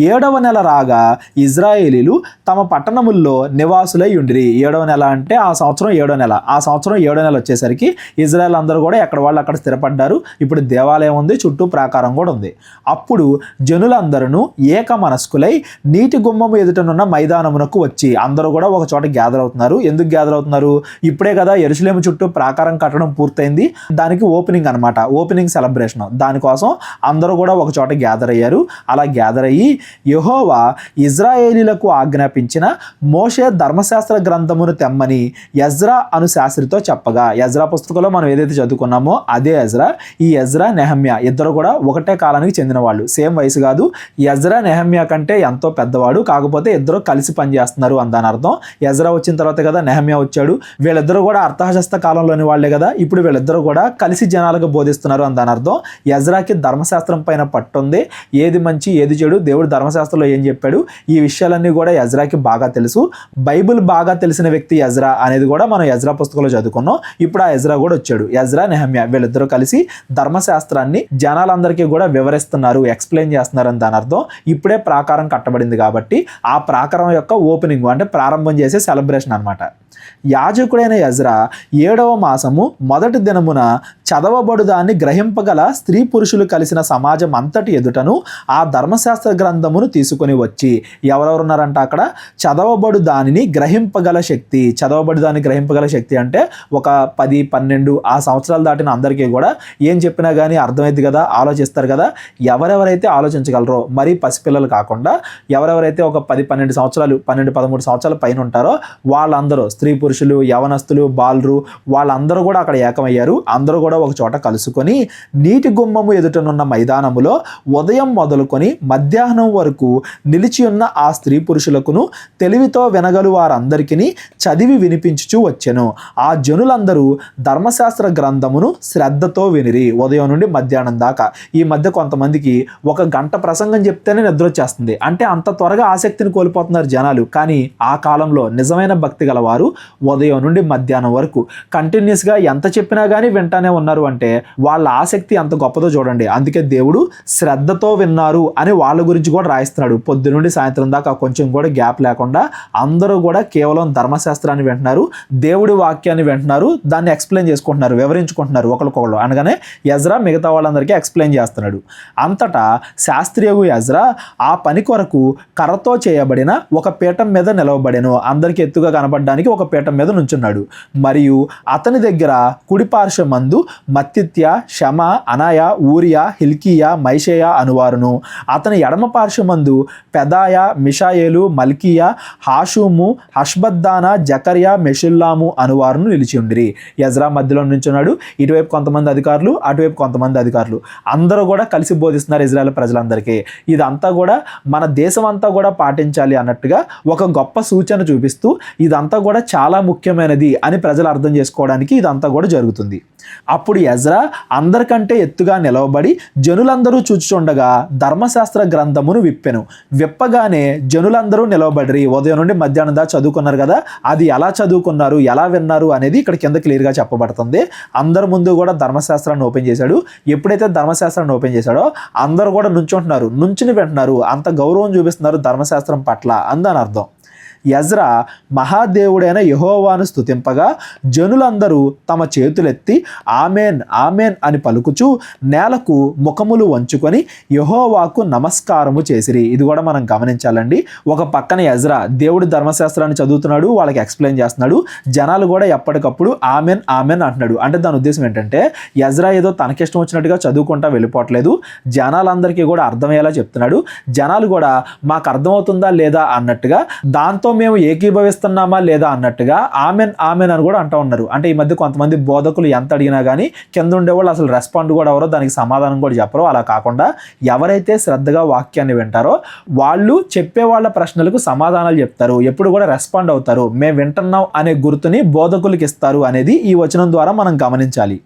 7వ నెల రాగా ఇజ్రాయేలీలు తమ పట్టణముల్లో నివాసులై ఉండిరి. 7వ నెల అంటే ఆ సంవత్సరం 7వ నెల. ఆ సంవత్సరం 7వ నెల వచ్చేసరికి ఇజ్రాయెల్ అందరూ కూడా ఎక్కడ వాళ్ళు అక్కడ స్థిరపడ్డారు. ఇప్పుడు దేవాలయం ఉంది, చుట్టూ ప్రాకారం కూడా ఉంది. అప్పుడు జనులందరూ ఏక మనస్కులై నీటి గుమ్మము ఎదుటనున్న మైదానమునకు వచ్చి అందరూ కూడా ఒక చోట గ్యాదర్ అవుతున్నారు. ఎందుకు గ్యాదర్ అవుతున్నారు? ఇప్పుడే కదా యెరూషలేము చుట్టూ ప్రాకారం కట్టడం పూర్తయింది. దానికి ఓపెనింగ్ అనమాట, ఓపెనింగ్ సెలబ్రేషన్. దానికోసం అందరూ కూడా ఒక చోట గ్యాదర్ అయ్యారు. అలా గ్యాదర్ అయ్యి యెహోవా ఇజ్రాయేలీలకు ఆజ్ఞాపించిన మోషే ధర్మశాస్త్ర గ్రంథమును తెమ్మని ఎజ్రా అను శాస్త్రితో చెప్పగా, ఎజ్రా పుస్తకంలో మనం ఏదైతే చదువుకున్నామో అదే ఎజ్రా. ఈ ఎజ్రా నెహమ్యా ఇద్దరు కూడా ఒకటే కాలానికి చెందిన వాళ్ళు, సేమ్ వయసు కాదు. ఎజ్రా నెహమ్యా కంటే ఎంతో పెద్దవాడు, కాకపోతే ఇద్దరు కలిసి పనిచేస్తున్నారు అని దాని అర్థం. ఎజ్రా వచ్చిన తర్వాత కదా నెహమ్యా వచ్చాడు. వీళ్ళిద్దరూ కూడా అర్థశాస్త్ర కాలంలోని వాళ్లే కదా. ఇప్పుడు వీళ్ళిద్దరూ కూడా కలిసి జనాలకు బోధిస్తున్నారు అని దాని అర్థం. ఎజ్రాకి ధర్మశాస్త్రం పైన పట్టుంది. ఏది మంచి ఏది చెడు దేవుడు ధర్మశాస్త్రంలో ఏం చెప్పాడు, ఈ విషయాలన్నీ కూడా ఎజ్రాకి బాగా తెలుసు. బైబిల్ బాగా తెలిసిన వ్యక్తి ఎజ్రా అనేది కూడా మనం ఎజ్రా పుస్తకంలో చదువుకున్నాం. ఇప్పుడు ఆ ఎజ్రా కూడా వచ్చాడు. ఎజ్రా నెహమ్యా వీళ్ళిద్దరూ కలిసి ధర్మశాస్త్రాన్ని జనాలందరికీ కూడా వివరిస్తున్నారు, ఎక్స్ప్లెయిన్ చేస్తున్నారు అని దాని అర్థం. ఇప్పుడే ప్రాకారం కట్టబడింది కాబట్టి ఆ ప్రాకారం యొక్క ఓపెనింగ్ అంటే ప్రారంభం చేసే సెలబ్రేషన్ అనమాట. యాజకుడైన ఎజ్రా 7వ మాసము మొదటి దినమున చదవబడు దాన్ని గ్రహింపగల స్త్రీ పురుషులు కలిసిన సమాజం అంతటి ఎదుటను ఆ ధర్మశాస్త్ర గ్రంథమును తీసుకొని వచ్చి, ఎవరెవరున్నారంట అక్కడ? చదవబడు దానిని గ్రహింపగల శక్తి. చదవబడు దాన్ని గ్రహింపగల శక్తి అంటే ఒక 10, 12 ఆ సంవత్సరాలు దాటిన అందరికీ కూడా ఏం చెప్పినా కానీ అర్థమైంది కదా, ఆలోచిస్తారు కదా. ఎవరెవరైతే ఆలోచించగలరో, మరీ పసిపిల్లలు కాకుండా ఎవరెవరైతే ఒక 10, 12 సంవత్సరాలు 12, 13 సంవత్సరాల పైన ఉంటారో వాళ్ళందరూ, స్త్రీ పురుషులు, యవనస్తులు, బాలురు, వాళ్ళందరూ కూడా అక్కడ ఏకమయ్యారు. అందరూ కూడా ఒక చోట కలుసుకొని నీటి గుమ్మము ఎదుటనున్న మైదానములో ఉదయం మొదలుకొని మధ్యాహ్నం వరకు నిలిచి ఉన్న ఆ స్త్రీ పురుషులకును తెలివితో వినగలు వారందరికీ చదివి వినిపించుచూ వచ్చెను. ఆ జనులందరూ ధర్మశాస్త్ర గ్రంథమును శ్రద్ధతో వినిరి. ఉదయం నుండి మధ్యాహ్నం దాకా. ఈ మధ్య కొంతమందికి 1 గంట ప్రసంగం చెప్తేనే నిద్ర వచ్చేస్తుంది. అంటే అంత త్వరగా ఆసక్తిని కోల్పోతున్నారు జనాలు. కానీ ఆ కాలంలో నిజమైన భక్తి గలవారు ఉదయం నుండి మధ్యాహ్నం వరకు కంటిన్యూస్గా ఎంత చెప్పినా కానీ వింటానే ఉన్నారు. అంటే వాళ్ళ ఆసక్తి ఎంత గొప్పదో చూడండి. అందుకే దేవుడు శ్రద్ధతో విన్నారు అని వాళ్ళ గురించి కూడా రాయిస్తున్నాడు. పొద్దు నుండి సాయంత్రం దాకా కొంచెం కూడా గ్యాప్ లేకుండా అందరూ కూడా కేవలం ధర్మశాస్త్రాన్ని వింటున్నారు, దేవుడి వాక్యాన్ని వింటున్నారు, దాన్ని ఎక్స్ప్లెయిన్ చేసుకుంటున్నారు, వివరించుకుంటున్నారు ఒకరికొకళ్ళు. అనగానే ఎజ్రా మిగతా వాళ్ళందరికీ ఎక్స్ప్లెయిన్ చేస్తున్నాడు. అంతటా శాస్త్రియగు ఎజ్రా ఆ పని కొరకు కర్రతో చేయబడిన ఒక పీఠం మీద నిలవబడెను. అందరికీ ఎత్తుగా కనబడడానికి ఒక పీఠం మీద నుంచున్నాడు. మరియు అతని దగ్గర కుడి పార్శ్వమందు మత్తిత్య, షమ, అనయ, ఊరియా, హిల్కియా, మైషేయ అనువారును, అతని ఎడమ పార్శ్వమందు పెదాయ, మిషాయేలు, మల్కియా, హాషుము, హష్బద్దానా, జకర్యా, మెషుల్లాము అనువారును నిలిచి ఉండిరి. ఎజ్రా మధ్యలో నుంచున్నాడు. ఇటువైపు కొంతమంది అధికారులు, అటువైపు కొంతమంది అధికారులు, అందరూ కూడా కలిసి బోధిస్తున్నారు ఇజ్రాయెల్ ప్రజలందరికీ. ఇదంతా కూడా మన దేశం అంతా కూడా పాటించాలి అన్నట్టుగా ఒక గొప్ప సూచన చూపిస్తూ ఇదంతా కూడా చాలా ముఖ్యమైనది అని ప్రజలు అర్థం చేసుకోవడానికి ఇదంతా కూడా జరుగుతుంది. అప్పుడు ఎజ్రా అందరికంటే ఎత్తుగా నిలవబడి జనులందరూ చూచుచుండగా ధర్మశాస్త్ర గ్రంథమును విప్పెను. విప్పగానే జనులందరూ నిలవబడిరి. ఉదయం నుండి మధ్యాహ్నం దాకా చదువుకున్నారు కదా, అది ఎలా చదువుకున్నారు, ఎలా విన్నారు అనేది ఇక్కడ కింద క్లియర్గా చెప్పబడుతుంది. అందరి ముందు కూడా ధర్మశాస్త్రాన్ని ఓపెన్ చేశాడు. ఎప్పుడైతే ధర్మశాస్త్రాన్ని ఓపెన్ చేశాడో అందరూ కూడా నుంచుంటున్నారు, నుంచుని వింటున్నారు, అంత గౌరవం చూపిస్తున్నారు ధర్మశాస్త్రం పట్ల అందని అర్థం. ఎజ్రా మహాదేవుడైన యెహోవాను స్తుతింపగా జనులందరూ తమ చేతులెత్తి ఆమెన్ ఆమెన్ అని పలుకుచూ నేలకు ముఖములు వంచుకొని యెహోవాకు నమస్కారము చేసిరి. ఇది కూడా మనం గమనించాలండి. ఒక పక్కన ఎజ్రా దేవుడి ధర్మశాస్త్రాన్ని చదువుతున్నాడు, వాళ్ళకి ఎక్స్ప్లెయిన్ చేస్తున్నాడు. జనాలు కూడా ఎప్పటికప్పుడు ఆమెన్ ఆమెన్ అంటున్నాడు. అంటే దాని ఉద్దేశం ఏంటంటే ఎజ్రా ఏదో తనకిష్టం వచ్చినట్టుగా చదువుకుంటా వెళ్ళిపోవట్లేదు, జనాలందరికీ కూడా అర్థమయ్యేలా చెప్తున్నాడు. జనాలు కూడా మాకు అర్థమవుతుందా లేదా అన్నట్టుగా, దాంతో మేము ఏకీభవిస్తున్నామా లేదా అన్నట్టుగా ఆమెన్ ఆమెన్ అని కూడా అంటూ ఉన్నారు. అంటే ఈ మధ్య కొంతమంది బోధకులు ఎంత అడిగినా కానీ కింద ఉండేవాళ్ళు అసలు రెస్పాండ్ కూడా ఎవరో, దానికి సమాధానం కూడా చెప్పరు. అలా కాకుండా ఎవరైతే శ్రద్ధగా వాక్యాన్ని వింటారో వాళ్ళు చెప్పే వాళ్ళ ప్రశ్నలకు సమాధానాలు చెప్తారు, ఎప్పుడు కూడా రెస్పాండ్ అవుతారు, మేము వింటున్నాం అనే గుర్తుని బోధకులకు ఇస్తారు అనేది ఈ వచనం ద్వారా మనం గమనించాలి.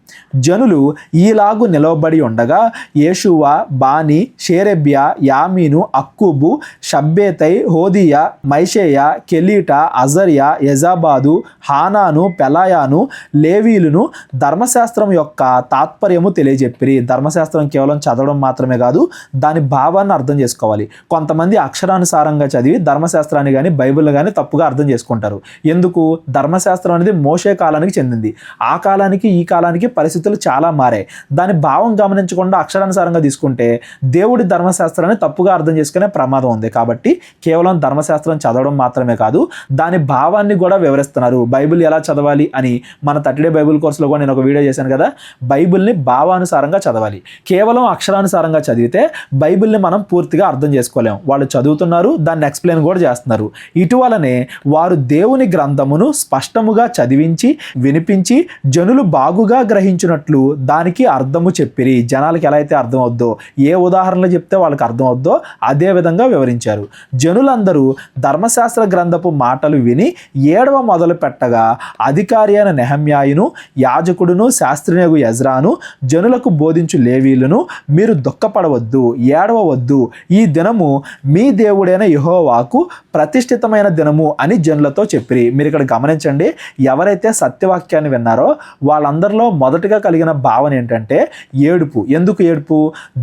జనులు ఈలాగు నిలవబడి ఉండగా యేషువా, బాని, షేరెబ్యా, యామీను, అక్కూబు, షబ్బేతై, హోదియా, మైషేయ, కెలీటా, అజర్యా, యజాబాదు, హానాను, పెలాయాను, లేవీలును ధర్మశాస్త్రం యొక్క తాత్పర్యము తెలియజెప్పిరి. ధర్మశాస్త్రం కేవలం చదవడం మాత్రమే కాదు, దాని భావాన్ని అర్థం చేసుకోవాలి. కొంతమంది అక్షరానుసారంగా చదివి ధర్మశాస్త్రాన్ని కానీ బైబిల్ కానీ తప్పుగా అర్థం చేసుకుంటారు. ఎందుకు? ధర్మశాస్త్రం అనేది మోషే కాలానికి చెందింది. ఆ కాలానికి ఈ కాలానికి పరిస్థితులు చాలా మారాయి. దాని భావం గమనించకుండా అక్షరానుసారంగా తీసుకుంటే దేవుడి ధర్మశాస్త్రాన్ని తప్పుగా అర్థం చేసుకునే ప్రమాదం ఉంది. కాబట్టి కేవలం ధర్మశాస్త్రం చదవడం మాత్రమే కాదు, దాని భావాన్ని కూడా వివరిస్తున్నారు. బైబిల్ ఎలా చదవాలి అని మన 30 డే బైబిల్ కోర్సులో కూడా నేను ఒక వీడియో చేశాను కదా. బైబిల్ని భావానుసారంగా చదవాలి. కేవలం అక్షరానుసారంగా చదివితే బైబిల్ని మనం పూర్తిగా అర్థం చేసుకోలేం. వాళ్ళు చదువుతున్నారు, దాన్ని ఎక్స్ప్లెయిన్ కూడా చేస్తున్నారు. ఇటువలనే వారు దేవుని గ్రంథమును స్పష్టముగా చదివించి వినిపించి జనులు బాగుగా గ్రహించినట్లు దానికి అర్థము చెప్పిరి. జనాలకు ఎలా అయితే అర్థం అవుద్దో, ఏ ఉదాహరణలు చెప్తే వాళ్ళకి అర్థం అవుద్దో అదే విధంగా వివరించారు. జనులందరూ ధర్మశాస్త్ర గ్రంథపు మాటలు విని ఏడవ మొదలు పెట్టగా అధికారి అయిన నెహమ్యాయును, యాజకుడును, శాస్త్రినగు ఎజ్రాను, జనులకు బోధించు లేవీలను మీరు దుఃఖపడవద్దు, ఏడవవద్దు, ఈ దినము మీ దేవుడైన యెహోవాకు ప్రతిష్ఠితమైన దినము అని జనులతో చెప్పిరి. మీరు ఇక్కడ గమనించండి, ఎవరైతే సత్యవాక్యాన్ని విన్నారో వాళ్ళందరిలో మొదటగా కలిగిన భావన ఏంటంటే ఏడుపు. ఎందుకు ఏడుపు?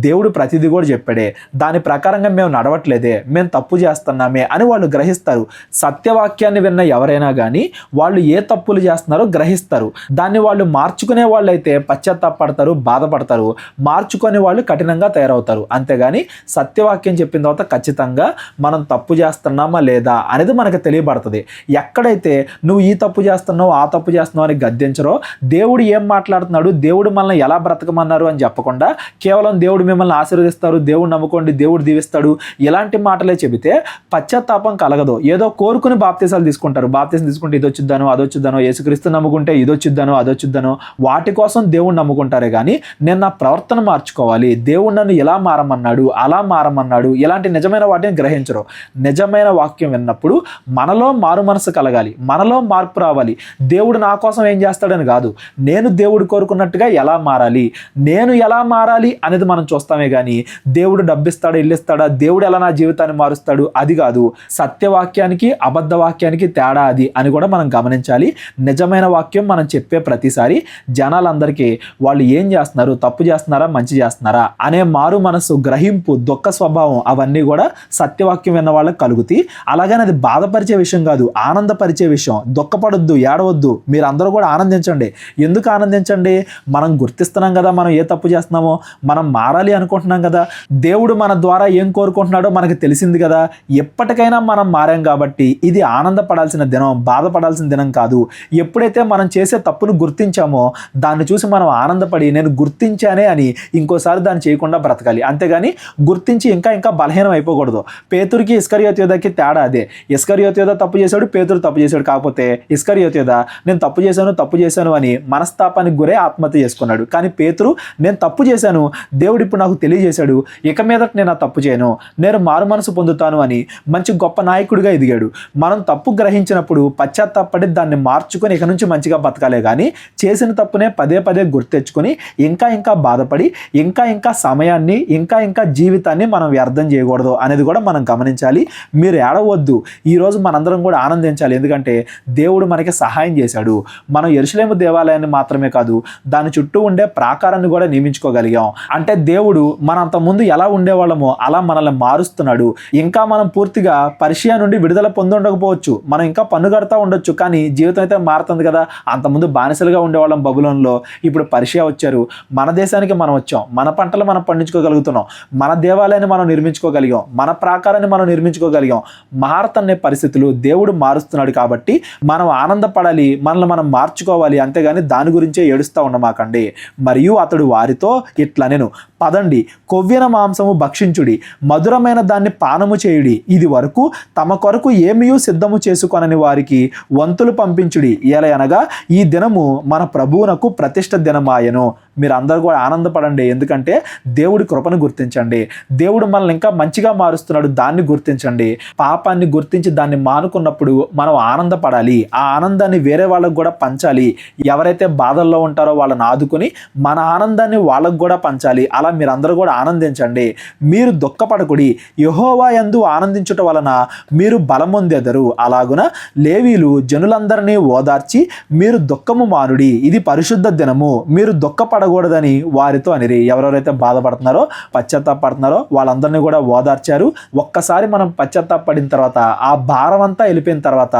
దేవుడు ప్రతిదీ కూడా చెప్పాడే, దాని ప్రకారంగా మేము నడవట్లేదే, మేము తప్పు చేస్తున్నామే అని వాళ్ళు గ్రహిస్తారు. సత్యవాక్యాన్ని విన్న ఎవరైనా కానీ వాళ్ళు ఏ తప్పులు చేస్తున్నారో గ్రహిస్తారు. దాన్ని వాళ్ళు మార్చుకునే వాళ్ళు అయితే పశ్చాత్తాపడతారు, బాధపడతారు. మార్చుకునే వాళ్ళు కఠినంగా తయారవుతారు. అంతేగాని సత్యవాక్యం చెప్పిన తర్వాత ఖచ్చితంగా మనం తప్పు చేస్తున్నామా లేదా అనేది మనకు తెలియబడుతుంది. ఎక్కడైతే నువ్వు ఈ తప్పు చేస్తున్నావు, ఆ తప్పు చేస్తున్నావు అని గద్దించరో, దేవుడు ఏం మాట్లాడుతున్నాడు, దేవుడు మనల్ని ఎలా బ్రతకమన్నారు అని చెప్పకుండా కేవలం దేవుడు మిమ్మల్ని ఆశీర్వదిస్తారు, దేవుడు నమ్ముకోండి, దేవుడు దీవిస్తాడు, ఇలాంటి మాటలే చెబితే పశ్చాత్తాపం కలగదు. ఏదో కోరుకుని బాప్తీసాలు తీసుకుంటారు. బాప్తీసం తీసుకుంటే ఇది వచ్చిద్దాను, అది వచ్చిద్దాను, యేసుక్రీస్తు నమ్ముకుంటే ఇది వచ్చిద్దాను, అది వచ్చిద్దాను, వాటి కోసం దేవుడు నమ్ముకుంటారే కానీ నేను నా ప్రవర్తన మార్చుకోవాలి, దేవుడు నన్ను ఇలా మారమన్నాడు, అలా మారమన్నాడు, ఇలాంటి నిజమైన వాటిని గ్రహించరు. నిజమైన వాక్యం విన్నప్పుడు మనలో మారు మనసు కలగాలి, మనలో మార్పు రావాలి. దేవుడు నా కోసం ఏం చేస్తాడని కాదు, నేను దేవుడు కోరుకున్నట్టుగా ఎలా మారాలి, నేను ఎలా మారాలి అనేది మనం చూస్తామే కానీ దేవుడు డబ్బిస్తాడా, ఇల్లిస్తాడా, దేవుడు ఎలా నా జీవితాన్ని మారుస్తాడు అది కాదు. సత్యవాక్యానికి అబద్ధ వాక్యానికి తేడా అది అని కూడా మనం గమనించాలి. నిజమైన వాక్యం మనం చెప్పే ప్రతిసారి జనాలందరికీ వాళ్ళు ఏం చేస్తున్నారు, తప్పు చేస్తున్నారా, మంచి చేస్తున్నారా అనే మారు మనసు, గ్రహింపు, దుఃఖ స్వభావం అవన్నీ కూడా సత్యవాక్యం విన్న వాళ్ళకి కలుగుతాయి. అలాగని అది బాధపరిచే విషయం కాదు, ఆనందపరిచే విషయం. దుఃఖపడొద్దు, ఏడవద్దు, మీరు అందరూ కూడా ఆనందించండి. ఎందుకు ఆనందించండి? మనం గుర్తిస్తున్నాం కదా మనం ఏ తప్పు చేస్తున్నామో, మనం మారాలి అనుకుంటున్నాం కదా, దేవుడు మన ద్వారా ఏం కోరుకుంటున్నాడో మనకు తెలిసింది కదా, ఎప్పటికైనా మనం మారాం కాబట్టి ఇది ఆనందపడాల్సిన దినం, బాధపడాల్సిన దినం కాదు. ఎప్పుడైతే మనం చేసే తప్పును గుర్తించామో దాన్ని చూసి మనం ఆనందపడి నేను గుర్తించానే అని ఇంకోసారి దాన్ని చేయకుండా బ్రతకాలి. అంతేగాని గుర్తించి ఇంకా ఇంకా బలహీనం అయిపోకూడదు. పేతురుకి ఇస్కరియోతు యూదాకి తేడా అదే. ఇస్కరియోతు యూదా తప్పు చేశాడు, పేతురు తప్పు చేశాడు. కాకపోతే ఇస్కరియోతు యూదా నేను తప్పు చేశాను అని మనస్తాపానికి గురై ఆత్మహత్య చేసుకున్నాడు. కానీ పేతురు నేను తప్పు చేశాను, దేవుడు ఇప్పుడు నాకు తెలియజేశాడు, ఇక మీదట నేను ఆ తప్పు చేయను, నేను మారు మనసు పొందుతాను అని మంచి గొప్ప నాయకుడిగా ఎదిగాడు. మనం తప్పు గ్రహించినప్పుడు పశ్చాత్తాపడి దాన్ని మార్చుకొని ఇక నుంచి మంచిగా బతకాలే కానీ చేసిన తప్పునే పదే పదే గుర్తెచ్చుకొని ఇంకా ఇంకా బాధపడి ఇంకా ఇంకా సమయాన్ని ఇంకా ఇంకా జీవితాన్ని మనం వ్యర్థం చేయకూడదు అనేది కూడా మనం గమనించాలి. మీరు ఏడవద్దు, ఈరోజు మనందరం కూడా ఆనందించాలి. ఎందుకంటే దేవుడు మనకి సహాయం చేశాడు. మనం యెరూషలేము దేవాలయాన్ని మాత్రమే కాదు దాని చుట్టూ ఉండే ప్రాకారాన్ని కూడా నియమించుకోగలిగాం. అంటే దేవుడు మన అంత ముందు ఎలా ఉండేవాళ్ళమో అలా మనల్ని మారుస్తున్నాడు. ఇంకా మనం పూర్తిగా పర్షియా నుండి విడుదల పొంది ఉండకపోవచ్చు, మనం ఇంకా పన్ను కడతా ఉండొచ్చు, కానీ జీవితం అయితే మారుతుంది కదా. అంతకుముందు బానిసలుగా ఉండేవాళ్ళం బబులోన్లో, ఇప్పుడు పర్షియా వచ్చారు, మన దేశానికి మనం వచ్చాం, మన పంటలు మనం పండించుకోగలుగుతున్నాం, మన దేవాలయాన్ని మనం నిర్మించుకోగలిగాం, మన ప్రాకారాన్ని మనం నిర్మించుకోగలిగాం. మారుతున్న పరిస్థితులు దేవుడు మారుస్తున్నాడు కాబట్టి మనం ఆనందపడాలి, మనల్ని మనం మార్చుకోవాలి. అంతేగాని దాని గురించే ఏడుస్తూ ఉండమాకండి. మరియు అతడు వారితో ఇట్లా నేను పదండి, కొవ్విన మాంసము భక్షించుడి, మధురమైన దాన్ని పానము చేయుడి, ఇది వరకు తమ కొరకు ఏమీ సిద్ధము చేసుకొనని వారికి వంతులు పంపించుడి, ఏలయనగా ఈ దినము మన ప్రభువునకు ప్రతిష్ఠ దినమాయను. మీరు అందరూ కూడా ఆనందపడండి. ఎందుకంటే దేవుడి కృపను గుర్తించండి, దేవుడు మనల్ని ఇంకా మంచిగా మారుస్తున్నాడు దాన్ని గుర్తించండి. పాపాన్ని గుర్తించి దాన్ని మానుకున్నప్పుడు మనం ఆనందపడాలి, ఆ ఆనందాన్ని వేరే వాళ్ళకు కూడా పంచాలి. ఎవరైతే బాధల్లో ఉంటారో వాళ్ళని ఆదుకొని మన ఆనందాన్ని వాళ్ళకు కూడా పంచాలి. అలా మీరు అందరూ కూడా ఆనందించండి. మీరు దుఃఖపడకుడి, యెహోవా యందు ఆనందించుట వలన మీరు బలమొందెదరు. అలాగున లేవీలు జనులందరినీ ఓదార్చి మీరు దుఃఖము మానుడి, ఇది పరిశుద్ధ దినము, మీరు దుఃఖపడకూడదని వారితో అనిరి. ఎవరెవరైతే బాధపడుతున్నారో పశ్చాత్తాపడుతున్నారో వాళ్ళందరినీ కూడా ఓదార్చారు. ఒక్కసారి మనం పశ్చాత్తాపడిన తర్వాత ఆ భారం అంతా వెళ్ళిపోయిన తర్వాత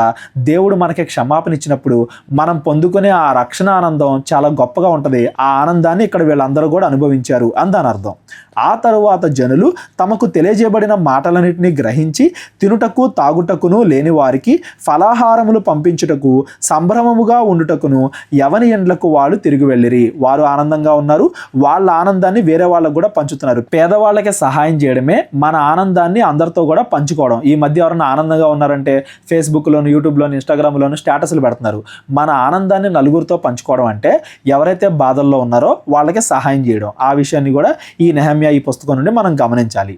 దేవుడు మనకి క్షమాపణ ఇచ్చినప్పుడు మనం పొందుకునే ఆ రక్షణ ఆనందం చాలా గొప్పగా ఉంటుంది. ఆ ఆనందాన్ని ఇక్కడ వీళ్ళందరూ కూడా అనుభవించారు అని దాని అర్థం. ఆ తరువాత జనులు తమకు తెలియజేయబడిన మాటలన్నిటినీ గ్రహించి తినుటకు తాగుటకును లేని వారికి ఫలాహారములు పంపించుటకు సంభ్రమముగా ఉండుటకును ఎవని ఇండ్లకు వాళ్ళు తిరిగి వెళ్ళిరి. వారు ఆనందంగా ఉన్నారు, వాళ్ళ ఆనందాన్ని వేరే వాళ్ళకు కూడా పంచుతున్నారు. పేదవాళ్ళకి సహాయం చేయడమే మన ఆనందాన్ని అందరితో కూడా పంచుకోవడం. ఈ మధ్య ఎవరైనా ఆనందంగా ఉన్నారంటే ఫేస్బుక్లోను, యూట్యూబ్లోను, ఇన్స్టాగ్రామ్లోను స్టేటస్లు పెడుతున్నారు. మన ఆనందాన్ని నలుగురితో పంచుకోవడం అంటే ఎవరైతే బాధల్లో ఉన్నారో వాళ్ళకి సహాయం చేయడం. ఆ విషయాన్ని కూడా ఈ నెహెమ్యా ఈ పుస్తకం నుండి మనం గమనించాలి.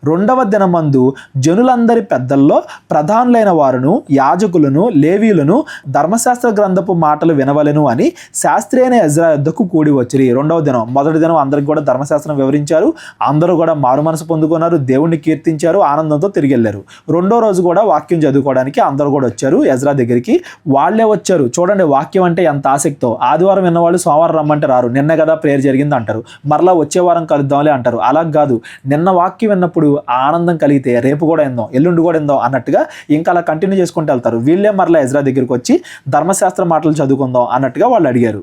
రెండవ దినమందు జనులందరి పెద్దల్లో ప్రధానులైన వారును యాజకులను లేవీలను ధర్మశాస్త్ర గ్రంథపు మాటలు వినవలెను అని శాస్త్రి అయిన ఎజ్రా యొద్దకు కూడి వచ్చిరి. రెండవ దినం, మొదటి దినం అందరికి కూడా ధర్మశాస్త్రం వివరించారు, అందరూ కూడా మారు మనసు పొందుకున్నారు, దేవుణ్ణి కీర్తించారు, ఆనందంతో తిరిగి వెళ్ళారు. రెండో రోజు కూడా వాక్యం చదువుకోవడానికి అందరూ కూడా వచ్చారు ఎజ్రా దగ్గరికి. వాళ్ళే వచ్చారు. చూడండి వాక్యం అంటే ఎంత ఆసక్తితో. ఆదివారం విన్నవాళ్ళు సోమవారం రమ్మంటే రారు, నిన్న కదా ప్రేయర్ జరిగింది అంటారు, మరలా వచ్చే వారం కలుద్దాంలే అంటారు. అలా కాదు, నిన్న వాక్యం విన్నప్పుడు ఆనందం కలిగితే రేపు కూడా ఎందో, ఎల్లుండి కూడా ఎందో అన్నట్టుగా ఇంకా అలా కంటిన్యూ చేసుకుంటూ వెళ్తారు. వీళ్ళే మరలా ఎజ్రా దగ్గరికి వచ్చి ధర్మశాస్త్ర మాటలు చదువుకుందాం అన్నట్టుగా వాళ్ళు అడిగారు.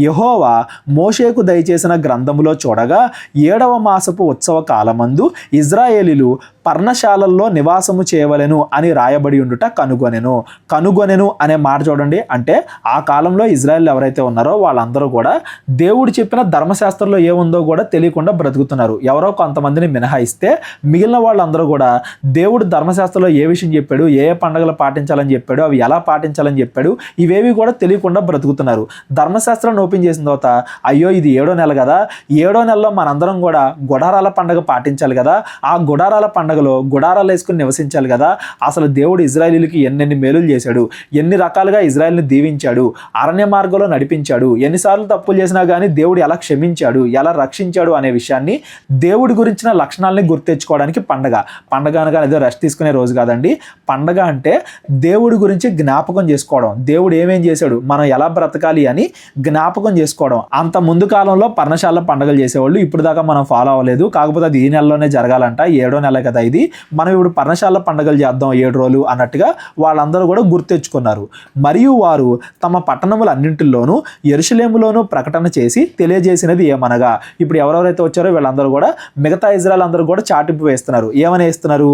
యెహోవా మోషేకు దయచేసిన గ్రంథములో చూడగా 7వ మాసపు ఉత్సవ కాలమందు ఇజ్రాయేలీలు పర్ణశాలల్లో నివాసము చేయవలెను అని రాయబడి ఉండుట కనుగొనెను. కనుగొనెను అనే మాట చూడండి, అంటే ఆ కాలంలో ఇజ్రాయెల్ ఎవరైతే ఉన్నారో వాళ్ళందరూ కూడా దేవుడు చెప్పిన ధర్మశాస్త్రంలో ఏముందో కూడా తెలియకుండా బ్రతుకుతున్నారు. ఎవరో కొంతమందిని మినహాయిస్తే మిగిలిన వాళ్ళందరూ కూడా దేవుడు ధర్మశాస్త్రంలో ఏ విషయం చెప్పాడు, ఏ ఏ పండుగలు పాటించాలని చెప్పాడు, అవి ఎలా పాటించాలని చెప్పాడు, ఇవేవి కూడా తెలియకుండా బ్రతుకుతున్నారు. ధర్మశాస్త్రాన్ని ఓపెన్ చేసిన తర్వాత అయ్యో ఇది 7వ నెల కదా, 7వ నెలలో మనందరం కూడా గుడారాల పండుగ పాటించాలి కదా, ఆ గుడారాల పండుగలో గుడారాలు వేసుకుని నివసించాలి కదా, అసలు దేవుడు ఇజ్రాయేలీలకి ఎన్నెన్ని మేలులు చేశాడు, ఎన్ని రకాలుగా ఇజ్రాయెల్ని దీవించాడు, అరణ్య మార్గంలో నడిపించాడు, ఎన్నిసార్లు తప్పులు చేసినా కానీ దేవుడు ఎలా క్షమించాడు, ఎలా రక్షించాడు అనే విషయాన్ని, దేవుడి గురించిన లక్షణాలని గుర్తెచ్చుకోవడానికి పండగ. పండగ అనగా ఏదో రెస్ట్ తీసుకునే రోజు కాదండి. పండగ అంటే దేవుడి గురించి జ్ఞాపకం చేసుకోవడం, దేవుడు ఏమేం చేశాడు, మనం ఎలా బ్రతకాలి అని జ్ఞాపకం చేసుకోవడం. అంత ముందు కాలంలో పర్ణశాల పండుగలు చేసేవాళ్ళు, ఇప్పుడు దాకా మనం ఫాలో అవ్వలేదు. కాకపోతే అది ఈ నెలలోనే జరగాలంట, 7వ నెల కదా ఇది, మనం ఇప్పుడు పర్ణశాల పండుగలు చేద్దాం 7 రోజులు అన్నట్టుగా వాళ్ళందరూ కూడా గుర్తెచ్చుకున్నారు. మరియు వారు తమ పట్టణములన్నింటిలోనూ యెరూషలేములోనూ ప్రకటన చేసి తెలియజేసినది ఏమనగా, ఇప్పుడు ఎవరెవరైతే వచ్చారో వీళ్ళందరూ కూడా మిగతా ఇజ్రాయెల్ అందరూ కూడా చాటింపు వేస్తున్నారు. ఏమని వేస్తున్నారు,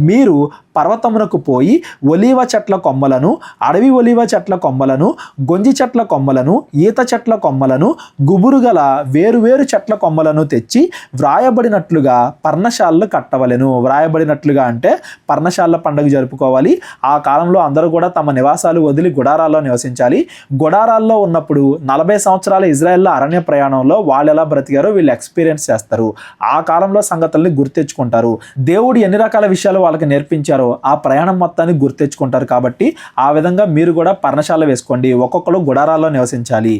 మీరు పర్వతమునకు పోయి ఒలీవ చెట్ల కొమ్మలను, అడవి ఒలీవ చెట్ల కొమ్మలను, గొంజి చెట్ల కొమ్మలను, ఈత చెట్ల కొమ్మలను, గుబురు గల వేరువేరు చెట్ల కొమ్మలను తెచ్చి వ్రాయబడినట్లుగా పర్ణశాలలు కట్టవలెను. వ్రాయబడినట్లుగా అంటే పర్ణశాల పండుగ జరుపుకోవాలి. ఆ కాలంలో అందరూ కూడా తమ నివాసాలు వదిలి గుడారాల్లో నివసించాలి. గుడారాల్లో ఉన్నప్పుడు 40 సంవత్సరాల ఇజ్రాయెల్లో అరణ్య ప్రయాణంలో వాళ్ళు ఎలా బ్రతికారో వీళ్ళు ఎక్స్పీరియన్స్ చేస్తారు. ఆ కాలంలో సంగతుల్ని గుర్తెచ్చుకుంటారు. దేవుడు ఎన్ని రకాల విషయాలు వాళ్ళకి నేర్పించారో ఆ ప్రయాణం మొత్తాన్ని గుర్తెచ్చుకుంటారు. కాబట్టి ఆ విధంగా మీరు కూడా పర్ణశాల వేసుకోండి, ఒక్కొక్కరు గుడారాల్లో నివసించాలి.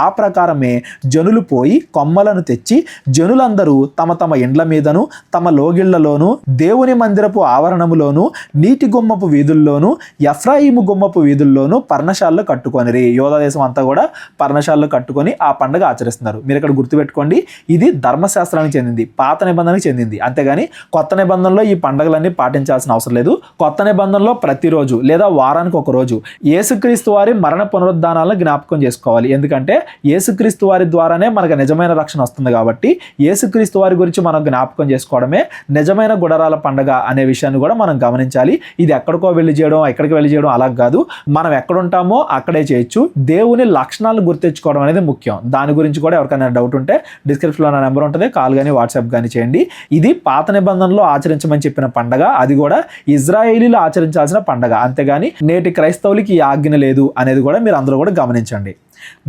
ఆ ప్రకారమే జనులు పోయి కొమ్మలను తెచ్చి జనులందరూ తమ తమ ఇండ్ల మీదను, తమ లోగిళ్లలోను, దేవుని మందిరపు ఆవరణములోను, నీటి గుమ్మపు వీధుల్లోను, ఎఫ్రాయిము గుమ్మపు వీధుల్లోను పర్ణశాలలు కట్టుకొనిరి. యోధా దేశం అంతా కూడా పర్ణశాలలు కట్టుకొని ఆ పండుగ ఆచరిస్తున్నారు. మీరు ఇక్కడ గుర్తుపెట్టుకోండి, ఇది ధర్మశాస్త్రానికి చెందింది, పాత నిబంధనకి చెందింది. అంతేగాని కొత్త నిబంధనలో ఈ పండుగలన్నీ పాటించాల్సిన అవసరం లేదు. కొత్త నిబంధనలో ప్రతిరోజు లేదా వారానికి ఒక రోజు యేసుక్రీస్తు వారి మరణ పునరుద్ధానాలను జ్ఞాపకం చేసుకోవాలి. ఎందుకంటే యేసుక్రీస్తు వారి ద్వారానే మనకు నిజమైన రక్షణ వస్తుంది. కాబట్టి యేసుక్రీస్తు వారి గురించి మనం జ్ఞాపకం చేసుకోవడమే నిజమైన గుడారాల పండుగ అనే విషయాన్ని కూడా మనం గమనించాలి. ఇది ఎక్కడికో వెళ్ళి చేయడం, ఎక్కడికి వెళ్ళి చేయడం అలా కాదు. మనం ఎక్కడుంటామో అక్కడే చేయొచ్చు. దేవుని లక్షణాలను గుర్తించుకోవడం అనేది ముఖ్యం. దాని గురించి కూడా ఎవరికైనా డౌట్ ఉంటే డిస్క్రిప్షన్లో నా నెంబర్ ఉంటుంది, కాల్ కానీ వాట్సాప్ కానీ చేయండి. ఇది పాత నిబంధనలో ఆచరించమని చెప్పిన పండుగ, అది కూడా ఇజ్రాయేలీలు ఆచరించాల్సిన పండుగ. అంతేగాని నేటి క్రైస్తవులకి ఈ ఆజ్ఞ లేదు అనేది కూడా మీరు అందరూ కూడా గమనించండి.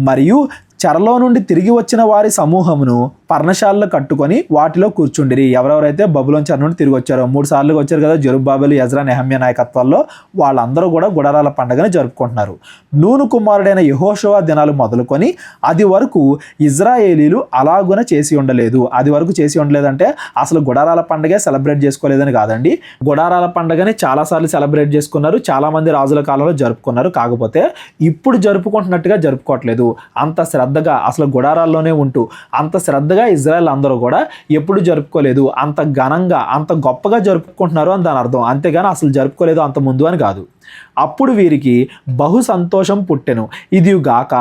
మరియు చెరలో నుండి తిరిగి వచ్చిన వారి సమూహమును పర్ణశాలలో కట్టుకొని వాటిలో కూర్చుండిరి. ఎవరెవరైతే బబులోను చెర నుండి తిరిగి వచ్చారో, 3 సార్లు వచ్చారు కదా జెరుబ్బాబెలు, ఎజ్రా, నెహమ్యా నాయకత్వాల్లో, వాళ్ళందరూ కూడా గుడారాల పండుగని జరుపుకుంటున్నారు. నూను కుమారుడైన యెహోషువ దినాలు మొదలుకొని అది వరకు ఇజ్రాయేలీలు అలాగున చేసి ఉండలేదు. అది వరకు చేసి ఉండలేదంటే అసలు గుడారాల పండుగ సెలబ్రేట్ చేసుకోలేదని కాదండి. గుడారాల పండుగని చాలాసార్లు సెలబ్రేట్ చేసుకున్నారు, చాలామంది రాజుల కాలంలో జరుపుకున్నారు. కాకపోతే ఇప్పుడు జరుపుకుంటున్నట్టుగా జరుపుకోవట్లేదు. అంత శ్రద్ధగా అసలు గుడారాల్లోనే ఉంటూ అంత శ్రద్ధగా ఇజ్రాయెల్ అందరూ కూడా ఎప్పుడు జరుపుకోలేదు. అంత ఘనంగా అంత గొప్పగా జరుపుకుంటున్నారు అని దాని అర్థం. అంతేగాని అసలు జరుపుకోలేదు అంత ముందు అని కాదు. అప్పుడు వీరికి బహు సంతోషం పుట్టెను. ఇదిగాక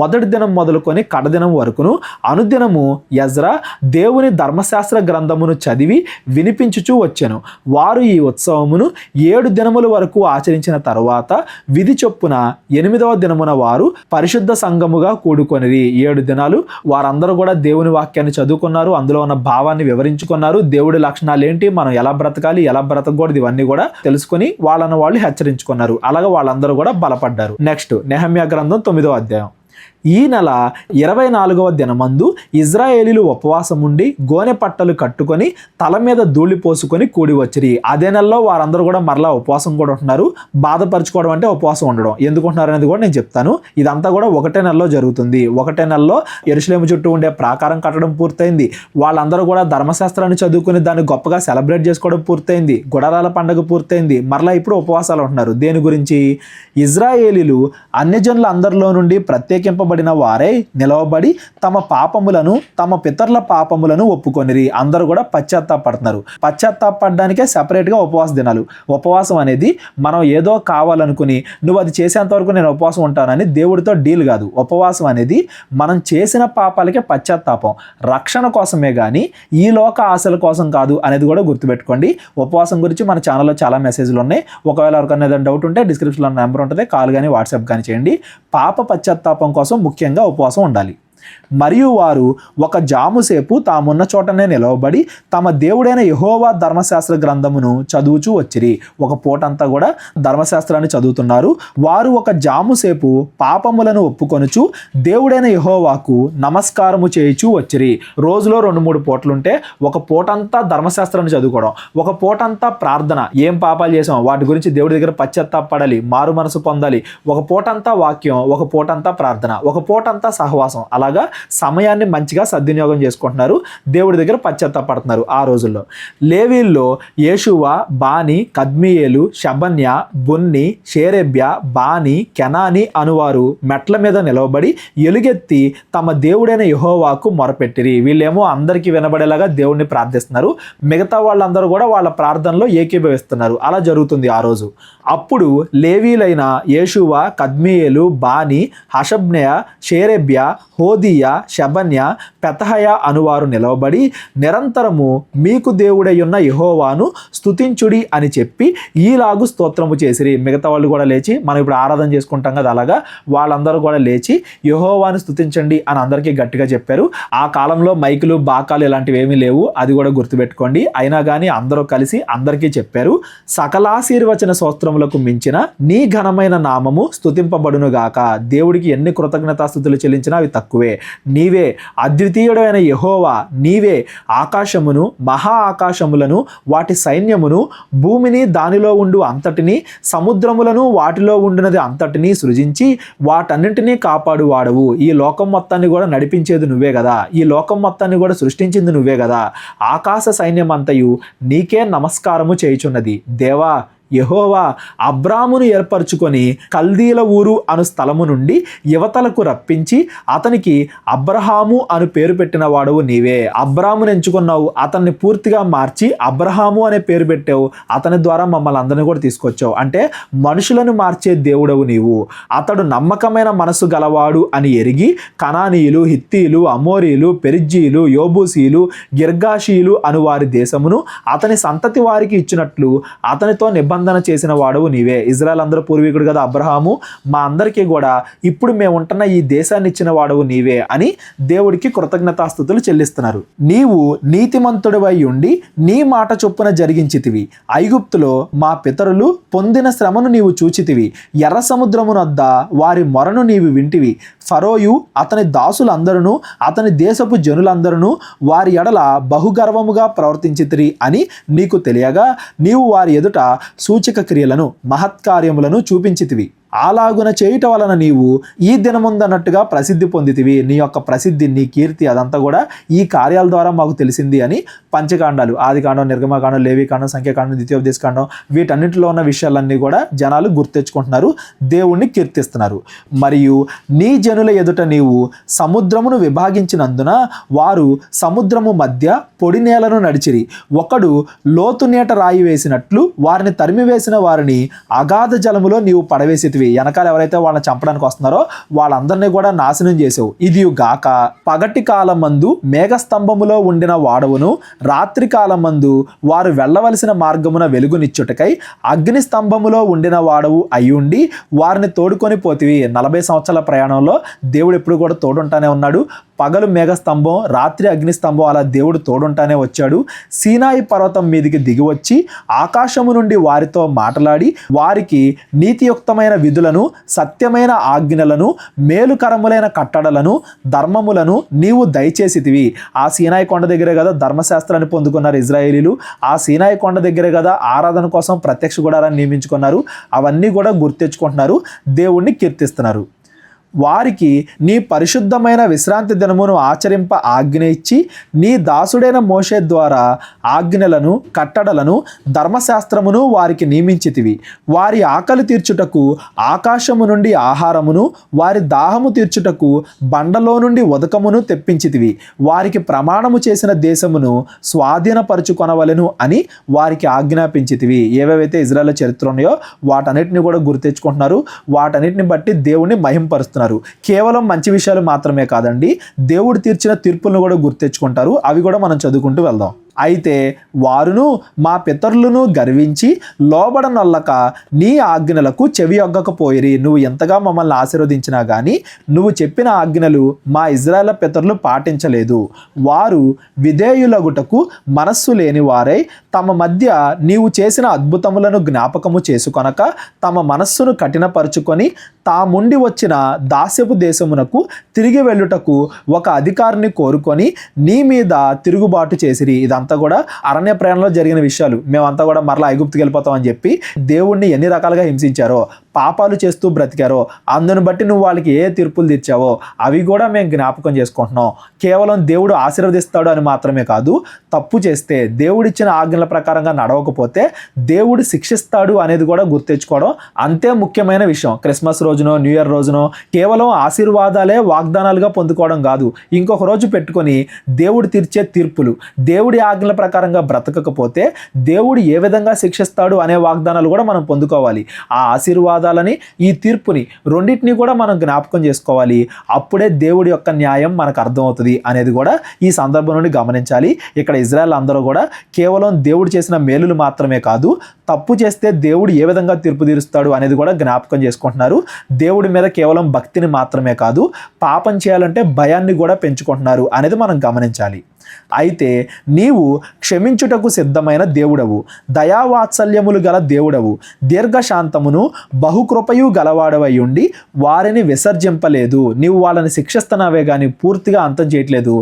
మొదటి దినం మొదలుకొని కడదినం వరకును అనుదినము ఎజ్రా దేవుని ధర్మశాస్త్ర గ్రంథమును చదివి వినిపించుచూ వచ్చెను. వారు ఈ ఉత్సవమును 7 దినముల వరకు ఆచరించిన తరువాత విధి చొప్పున 8వ దినమున వారు పరిశుద్ధ సంఘముగా కూడుకొనిరి. 7 దినాలు వారందరూ కూడా దేవుని వాక్యాన్ని చదువుకున్నారు, అందులో ఉన్న భావాన్ని వివరించుకున్నారు, దేవుడి లక్షణాలు ఏంటి, మనం ఎలా బ్రతకాలి, ఎలా బ్రతకూడదు, ఇవన్నీ కూడా తెలుసుకొని వాళ్ళను వాళ్ళు హెచ్చరించుకున్నారు. అలాగే వాళ్ళందరూ కూడా బలపడ్డారు. నెక్స్ట్ నెహమ్యా గ్రంథం 9వ అధ్యాయం. ఈ నెల 24వ దినమందు ఇజ్రాయేలీలు ఉపవాసం ఉండి గోనె పట్టలు కట్టుకొని తల మీద ధూళి పోసుకొని కూడి వచ్చిరి. అదే నెలలో వారందరూ కూడా మరలా ఉపవాసం కూడా ఉంటున్నారు. బాధపరచుకోవడం అంటే ఉపవాసం ఉండడం. ఎందుకు ఉంటున్నారు అనేది కూడా నేను చెప్తాను. ఇదంతా కూడా ఒకటే నెలలో జరుగుతుంది. ఒకటే నెలలో యెరూషలేము చుట్టూ ఉండే ప్రాకారం కట్టడం పూర్తయింది. వాళ్ళందరూ కూడా ధర్మశాస్త్రాన్ని చదువుకుని దాన్ని గొప్పగా సెలబ్రేట్ చేసుకోవడం పూర్తయింది. గుడారాల పండుగ పూర్తయింది. మరలా ఇప్పుడు ఉపవాసాలు ఉంటున్నారు. దేని గురించి? ఇజ్రాయేలీలు అన్యజనుల అందరిలో నుండి ప్రత్యేకింపబడి పిలువబడిన వారే నిలవబడి తమ పాపములను తమ పితరుల పాపములను ఒప్పుకొనిరి. అందరూ కూడా పశ్చాత్తాపడుతున్నారు. పశ్చాత్తాపడడానికే సెపరేట్గా ఉపవాస దినాలు. ఉపవాసం అనేది మనం ఏదో కావాలనుకుని నువ్వు అది చేసేంత వరకు నేను ఉపవాసం ఉంటానని దేవుడితో డీల్ కాదు. ఉపవాసం అనేది మనం చేసిన పాపాలకే పశ్చాత్తాపం, రక్షణ కోసమే కానీ ఈ లోక ఆశల కోసం కాదు అనేది కూడా గుర్తుపెట్టుకోండి. ఉపవాసం గురించి మన ఛానల్లో చాలా మెసేజ్లు ఉన్నాయి. ఒకవేళ ఎవరికైనా ఏదైనా డౌట్ ఉంటే డిస్క్రిప్షన్లో నెంబర్ ఉంటుంది, కాల్ కానీ వాట్సాప్ కానీ చేయండి. పాప పశ్చాత్తాపం కోసం ముఖ్యంగా ఉపవాసం ఉండాలి. మరియు వారు ఒక జాము సేపు తామున్న చోటనే నిలవబడి తమ దేవుడైన యెహోవా ధర్మశాస్త్ర గ్రంథమును చదువుచూ వచ్చిరి. ఒక పూటంతా కూడా ధర్మశాస్త్రాన్ని చదువుతున్నారు. వారు ఒక జాము సేపు పాపములను ఒప్పుకొనుచు దేవుడైన యెహోవాకు నమస్కారము చేయుచూ వచ్చిరి. రోజులో 2-3 పూటలుంటే ఒక పూటంతా ధర్మశాస్త్రాన్ని చదువుకోవడం, ఒక పూటంతా ప్రార్థన, ఏం పాపాలు చేసాం వాటి గురించి దేవుడి దగ్గర పశ్చాత్తాపడాలి, మారు మనసు పొందాలి. ఒక పూటంతా వాక్యం, ఒక పూటంతా ప్రార్థన, ఒక పూటంతా సహవాసం. అలాగా సమయాన్ని మంచిగా సద్వినియోగం చేసుకుంటున్నారు, దేవుడి దగ్గర పశ్చాత్తాపడుతున్నారు. ఆ రోజుల్లో లేవీల్లో యేషువ, బాని, కద్మియేలు, షబన్య, బున్ని, షేరెబ్య, బాని, కెనాని అనువారు మెట్ల మీద నిలవబడి ఎలుగెత్తి తమ దేవుడైన యెహోవాకు మొరపెట్టిరి. వీళ్ళేమో అందరికీ వినబడేలాగా దేవుడిని ప్రార్థిస్తున్నారు, మిగతా వాళ్ళందరూ కూడా వాళ్ళ ప్రార్థనలో ఏకీభవిస్తున్నారు. అలా జరుగుతుంది ఆ రోజు. అప్పుడు లేవీలైన యేషువ, కద్మియేలు, బాని, హషబ్నయ, షేరెబ్య, హోదియ, షబన్య, పెతహయ అనువారు నిలవబడి నిరంతరము మీకు దేవుడై ఉన్న యెహోవాను స్తుతించుడి అని చెప్పి ఈలాగు స్తోత్రము చేసిరి. మిగతా వాళ్ళు కూడా లేచి, మనం ఇప్పుడు ఆరాధన చేసుకుంటాం కదా, అలాగా వాళ్ళందరూ కూడా లేచి యెహోవాను స్తుతించండి అని అందరికీ గట్టిగా చెప్పారు. ఆ కాలంలో మైకులు, బాకాలు ఇలాంటివి ఏమీ లేవు, అది కూడా గుర్తుపెట్టుకోండి. అయినా కానీ అందరూ కలిసి అందరికీ చెప్పారు. సకలాశీర్వచన స్తోత్రములకు మించిన నీ ఘనమైన నామము స్తుతింపబడునుగాక. దేవుడికి ఎన్ని కృతజ్ఞతాస్తుతులు చెల్లించినా అవి తక్కువే. నీవే అద్వితీయుడైన యెహోవా, నీవే ఆకాశమును, మహా ఆకాశములను, వాటి సైన్యమును, భూమిని దానిలో ఉండు అంతటిని, సముద్రములను వాటిలో ఉండినది అంతటినీ సృజించి వాటన్నింటినీ కాపాడు వాడవు. ఈ లోకం మొత్తాన్ని కూడా నడిపించేది నువ్వే కదా, ఈ లోకం మొత్తాన్ని కూడా సృష్టించింది నువ్వే కదా. ఆకాశ సైన్యం అంతయు నీకే నమస్కారము చేయుచున్నది. దేవా యెహోవా అబ్రామును ఏర్పరచుకొని కల్దీల ఊరు అను స్థలము నుండి యువతలకు రప్పించి అతనికి అబ్రహాము అను పేరు పెట్టిన వాడవు నీవే. అబ్రామును ఎంచుకున్నావు, అతన్ని పూర్తిగా మార్చి అబ్రహాము అనే పేరు పెట్టావు. అతని ద్వారా మమ్మల్ని అందరినీ కూడా తీసుకొచ్చావు. అంటే మనుషులను మార్చే దేవుడవు నీవు. అతడు నమ్మకమైన మనసు గలవాడు అని ఎరిగి కనానీయులు, హిత్తీలు, అమోరీలు, పెరిజ్జీలు, యోబూసీలు, గిర్గాషీలు అను వారి దేశమును అతని సంతతి వారికి ఇచ్చినట్లు అతనితో నిబంధన చేసిన వాడవు నీవే. ఇజ్రాయెల్ అందరూ పూర్వీకుడు కదా అబ్రహాము, మా అందరికీ కూడా ఇప్పుడు మేము ఉంటున్న ఈ దేశాన్ని ఇచ్చిన వాడవు నీవే అని దేవుడికి కృతజ్ఞతాస్తుతులు చెల్లిస్తున్నారు. నీవు నీతిమంతుడివై ఉండి నీ మాట చొప్పున జరిగించితివి. ఐగుప్తులో మా పితరులు పొందిన శ్రమను నీవు చూచితివి. ఎర్ర సముద్రమునొద్ద వారి మొరను నీవు వింటివి. ఫరోయు అతని దాసులందరూ అతని దేశపు జనులందరూ వారి ఎడల బహుగర్వముగా ప్రవర్తించితిరి అని నీకు తెలియగా నీవు వారి ఎదుట సూచక క్రియలను, మహత్కార్యములను చూపించితివి. అలాగున చేయుట వలన నీవు ఈ దినముందన్నట్టుగా ప్రసిద్ధి పొందితివి. నీ యొక్క ప్రసిద్ధి, నీ కీర్తి అదంతా కూడా ఈ కార్యాల ద్వారా మాకు తెలిసింది అని పంచకాండాలు, ఆదికాండం, నిర్గమకాండం, లేవికాండం, సంఖ్యాకాండం, ద్వితీయోపదేశకాండం, వీటన్నింటిలో ఉన్న విషయాలన్నీ కూడా జనాలు గుర్తెచ్చుకుంటున్నారు, దేవుణ్ణి కీర్తిస్తున్నారు. మరియు నీ జనుల ఎదుట నీవు సముద్రమును విభాగించినందున వారు సముద్రము మధ్య పొడి నేలను నడిచిరి. ఒకడు లోతు నీట రాయి వేసినట్లు వారిని తరిమివేసిన వారిని అగాధ జలములో నీవు పడవేసితివి. వెనకాల ఎవరైతే వాళ్ళని చంపడానికి వస్తున్నారో వాళ్ళందరినీ కూడా నాశనం చేసావు. ఇది గాక పగటి కాలమందు మేఘస్తంభములో ఉండిన వాడవును, రాత్రి కాలమందు వారు వెళ్ళవలసిన మార్గమున వెలుగునిచ్చుటకై అగ్ని స్తంభములో ఉండిన వాడవు అయ్యుండి వారిని తోడుకొని పోతివి. 40 సంవత్సరాల ప్రయాణంలో దేవుడు ఎప్పుడు కూడా తోడుంటానే ఉన్నాడు. పగలు మేఘస్తంభం, రాత్రి అగ్నిస్తంభం, అలా దేవుడు తోడుంటానే వచ్చాడు. సీనాయి పర్వతం మీదికి దిగివచ్చి ఆకాశము నుండి వారితో మాట్లాడి వారికి నీతియుక్తమైన విధులను, సత్యమైన ఆజ్ఞలను, మేలుకరములైన కట్టడలను, ధర్మములను నీవు దయచేసితివి. ఆ సీనాయి కొండ దగ్గరే కదా ధర్మశాస్త్రాన్ని పొందుకున్నారు ఇజ్రాయేలీలు. ఆ సీనాయి కొండ దగ్గరే కదా ఆరాధన కోసం ప్రత్యక్ష గుడారాన్ని నియమించుకున్నారు. అవన్నీ కూడా గుర్తెచ్చుకుంటున్నారు, దేవుణ్ణి కీర్తిస్తున్నారు. వారికి నీ పరిశుద్ధమైన విశ్రాంతి దినమును ఆచరింప ఆజ్ఞ ఇచ్చి నీ దాసుడైన మోషే ద్వారా ఆజ్ఞలను కట్టడలను ధర్మశాస్త్రమును వారికి నియమించితివి. వారి ఆకలి తీర్చుటకు ఆకాశము నుండి ఆహారమును, వారి దాహము తీర్చుటకు బండలో నుండి ఉదకమును తెప్పించితివి. వారికి ప్రమాణము చేసిన దేశమును స్వాధీనపరుచుకొనవలెను అని వారికి ఆజ్ఞాపించితివి. ఏవేవైతే ఇజ్రాయెల్ చరిత్ర ఉన్నాయో వాటన్నిటిని కూడా గుర్తెచ్చుకుంటున్నారు. వాటన్నిటిని బట్టి దేవుణ్ణి మహింపరుస్తున్నారు. కేవలం మంచి విషయాలు మాత్రమే కాదండి, దేవుడు తీర్చిన తీర్పులను కూడా గుర్తెచ్చుకుంటారు. అవి కూడా మనం చదువుకుంటూ వెళ్దాం. అయితే వారును మా పితరులను గర్వించి లోబడనొల్లక నీ ఆజ్ఞలకు చెవి ఒగ్గకపోయిరి. నువ్వు ఎంతగా మమ్మల్ని ఆశీర్వదించినా కానీ నువ్వు చెప్పిన ఆజ్ఞలు మా ఇజ్రాయేల్ పితరులు పాటించలేదు. వారు విధేయులగుటకు మనస్సు లేని వారై తమ మధ్య నీవు చేసిన అద్భుతములను జ్ఞాపకము చేసుకొనక తమ మనస్సును కఠినపరుచుకొని తాముండి వచ్చిన దాస్యపు దేశమునకు తిరిగి వెళ్ళుటకు ఒక అధికారిని కోరుకొని నీ మీద తిరుగుబాటు చేసిరి. ఇదంతా కూడా అరణ్య ప్రయాణంలో జరిగిన విషయాలు. మేమంతా కూడా మరలా ఐగుప్తుకి వెళ్ళిపోతాం అని చెప్పి దేవుణ్ణి ఎన్ని రకాలుగా హింసించారో, పాపాలు చేస్తూ బ్రతికారో, అందును బట్టి నువ్వు వాళ్ళకి ఏ తీర్పులు తీర్చావో అవి కూడా మేము జ్ఞాపకం చేసుకుంటున్నాం. కేవలం దేవుడు ఆశీర్వదిస్తాడు అని మాత్రమే కాదు, తప్పు చేస్తే దేవుడిచ్చిన ఆజ్ఞల ప్రకారంగా నడవకపోతే దేవుడు శిక్షిస్తాడు అనేది కూడా గుర్తెచ్చుకోవడం అంతే ముఖ్యమైన విషయం. క్రిస్మస్ రోజునో న్యూ ఇయర్ రోజునో కేవలం ఆశీర్వాదాలే వాగ్దానాలుగా పొందుకోవడం కాదు, ఇంకొక రోజు పెట్టుకొని దేవుడు తీర్చే తీర్పులు, దేవుడి ఆజ్ఞల ప్రకారంగా బ్రతకకపోతే దేవుడు ఏ విధంగా శిక్షిస్తాడు అనే వాగ్దానాలు కూడా మనం పొందుకోవాలి. ఆ ఆశీర్వాదాలని, ఈ తీర్పుని రెండింటినీ కూడా మనం జ్ఞాపకం చేసుకోవాలి. అప్పుడే దేవుడి యొక్క న్యాయం మనకు అర్థమవుతుంది అనేది కూడా ఈ సందర్భం నుండి గమనించాలి. ఇక్కడ ఇజ్రాయెల్ అందరూ కూడా కేవలం దేవుడు చేసిన మేలులు మాత్రమే కాదు, తప్పు చేస్తే దేవుడు ఏ విధంగా తీర్పు తీరుస్తాడు అనేది కూడా జ్ఞాపకం చేసుకుంటున్నారు. దేవుడి మీద కేవలం భక్తిని మాత్రమే కాదు, పాపం చేయాలంటే భయాన్ని కూడా పెంచుకుంటున్నారు అనేది మనం గమనించాలి. అయితే నీవు క్షమించుటకు సిద్ధమైన దేవుడవు, దయావాత్సల్యములు గల దేవుడవు, దీర్ఘశాంతమును బహుకృపయు గలవాడవై ఉండి వారిని విసర్జింపలేదు. నీవు వాళ్ళని శిక్షిస్తున్నావే కానీ పూర్తిగా అంతం చేయట్లేదు.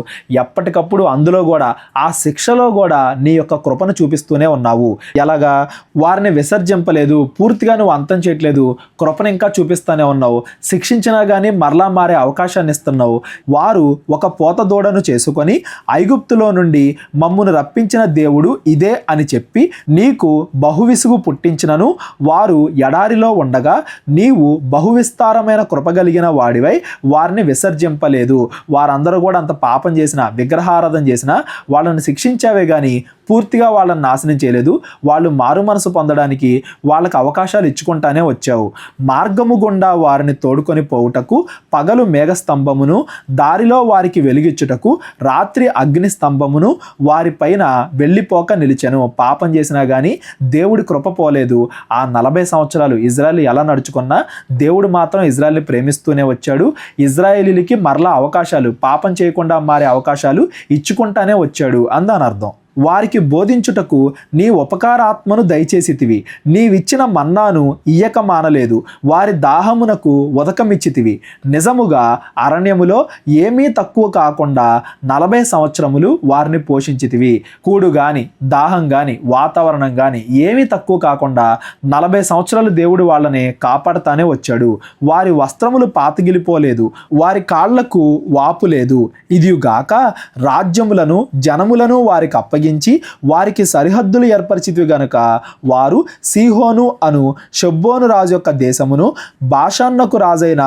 ఎప్పటికప్పుడు అందులో కూడా ఆ శిక్షలో కూడా నీ యొక్క కృపను చూపిస్తూనే ఉన్నావు. ఎలాగా? వారిని విసర్జింపలేదు, పూర్తిగా నువ్వు అంతం చేయట్లేదు, కృపను ఇంకా చూపిస్తూనే ఉన్నావు. శిక్షించినా కానీ మరలా మారే అవకాశాన్ని ఇస్తున్నావు. వారు ఒక పోత దూడను చేసుకొని ఐగుప్తులో నుండి మమ్మును రప్పించిన దేవుడు ఇదే అని చెప్పి నీకు బహువిసుగు పుట్టించినను వారు ఎడారిలో ఉండగా నీవు బహువిస్తారమైన కృపగలిగిన వాడివై వారిని విసర్జింపలేదు. వారందరూ కూడా అంత పాపం చేసిన, విగ్రహారాధన చేసిన వాళ్ళని శిక్షించావే కానీ పూర్తిగా వాళ్ళని నాశనం చేయలేదు. వాళ్ళు మారు మనసు పొందడానికి వాళ్ళకి అవకాశాలు ఇచ్చుకుంటానే వచ్చావు. మార్గము గుండా వారిని తోడుకొని పోవుటకు పగలు మేఘస్తంభమును, దారిలో వారికి వెలిగిచ్చుటకు రాత్రి అగ్ని స్తంభమును వారిపైన వెళ్ళిపోక నిలిచెను. పాపం చేసినా కానీ దేవుడి కృప పోలేదు. ఆ 40 సంవత్సరాలు ఇజ్రాయెల్ ఎలా నడుచుకున్నా దేవుడు మాత్రం ఇజ్రాయెల్ని ప్రేమిస్తూనే వచ్చాడు. ఇజ్రాయేలీలకి మరలా అవకాశాలు, పాపం చేయకుండా మారే అవకాశాలు ఇచ్చుకుంటానే వచ్చాడు అందని అర్థం. వారికి బోధించుటకు నీ ఉపకారాత్మను దయచేసితివి. నీవిచ్చిన మన్నాను ఇయ్యక మానలేదు. వారి దాహమునకు ఉదకమిచ్చితివి. నిజముగా అరణ్యములో ఏమీ తక్కువ కాకుండా 40 సంవత్సరములు వారిని పోషించితివి. కూడు గాని, దాహం గాని, వాతావరణం గాని ఏమీ తక్కువ కాకుండా 40 సంవత్సరాలు దేవుడు వాళ్ళని కాపాడుతానే వచ్చాడు. వారి వస్త్రములు పాతగిలిపోలేదు, వారి కాళ్లకు వాపు లేదు. ఇదిగాక రాజ్యములను, జనములను వారికి అప్పగించి వారికి సరిహద్దులు ఏర్పరిచితివి గనుక వారు సీహోను అను షెబ్బోను రాజు యొక్క దేశమును, బాషాన్నకు రాజైన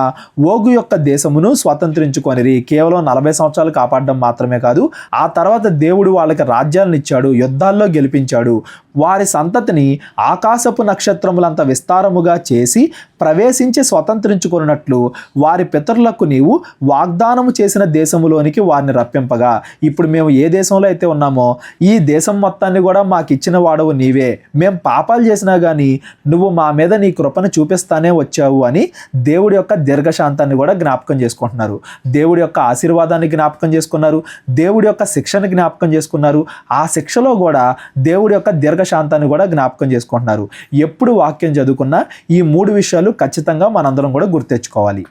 ఓగు యొక్క దేశమును స్వతంత్రించుకొనిరి. కేవలం 40 సంవత్సరాలు కాపాడడం మాత్రమే కాదు, ఆ తర్వాత దేవుడు వాళ్ళకి రాజ్యాలను ఇచ్చాడు, యుద్ధాల్లో గెలిపించాడు. వారి సంతతిని ఆకాశపు నక్షత్రములంత విస్తారముగా చేసి ప్రవేశించి స్వతంత్రించుకున్నట్లు వారి పితరులకు నీవు వాగ్దానము చేసిన దేశములోనికి వారిని రప్పింపగా, ఇప్పుడు మేము ఏ దేశంలో అయితే ఉన్నామో ఈ దేశం మొత్తాన్ని కూడా మాకు ఇచ్చిన వాడవు నీవే. మేము పాపాలు చేసినా కానీ నువ్వు మా మీద నీ కృపను చూపిస్తానే వచ్చావు అని దేవుడి యొక్క దీర్ఘశాంతాన్ని కూడా జ్ఞాపకం చేసుకుంటున్నారు. దేవుడి యొక్క ఆశీర్వాదాన్ని జ్ఞాపకం చేసుకున్నారు. దేవుడి యొక్క శిక్షను జ్ఞాపకం చేసుకున్నారు. ఆ శిక్షలో కూడా దేవుడి యొక్క దీర్ఘశాంతాన్ని దీర్ఘశాంతాన్ని కూడా జ్ఞాపకం చేసుకుంటున్నారు. ఎప్పుడు వాక్యం చదువుకున్నా ఈ 3 విషయాలు ఖచ్చితంగా మనందరం కూడా గుర్తెచ్చుకోవాలి.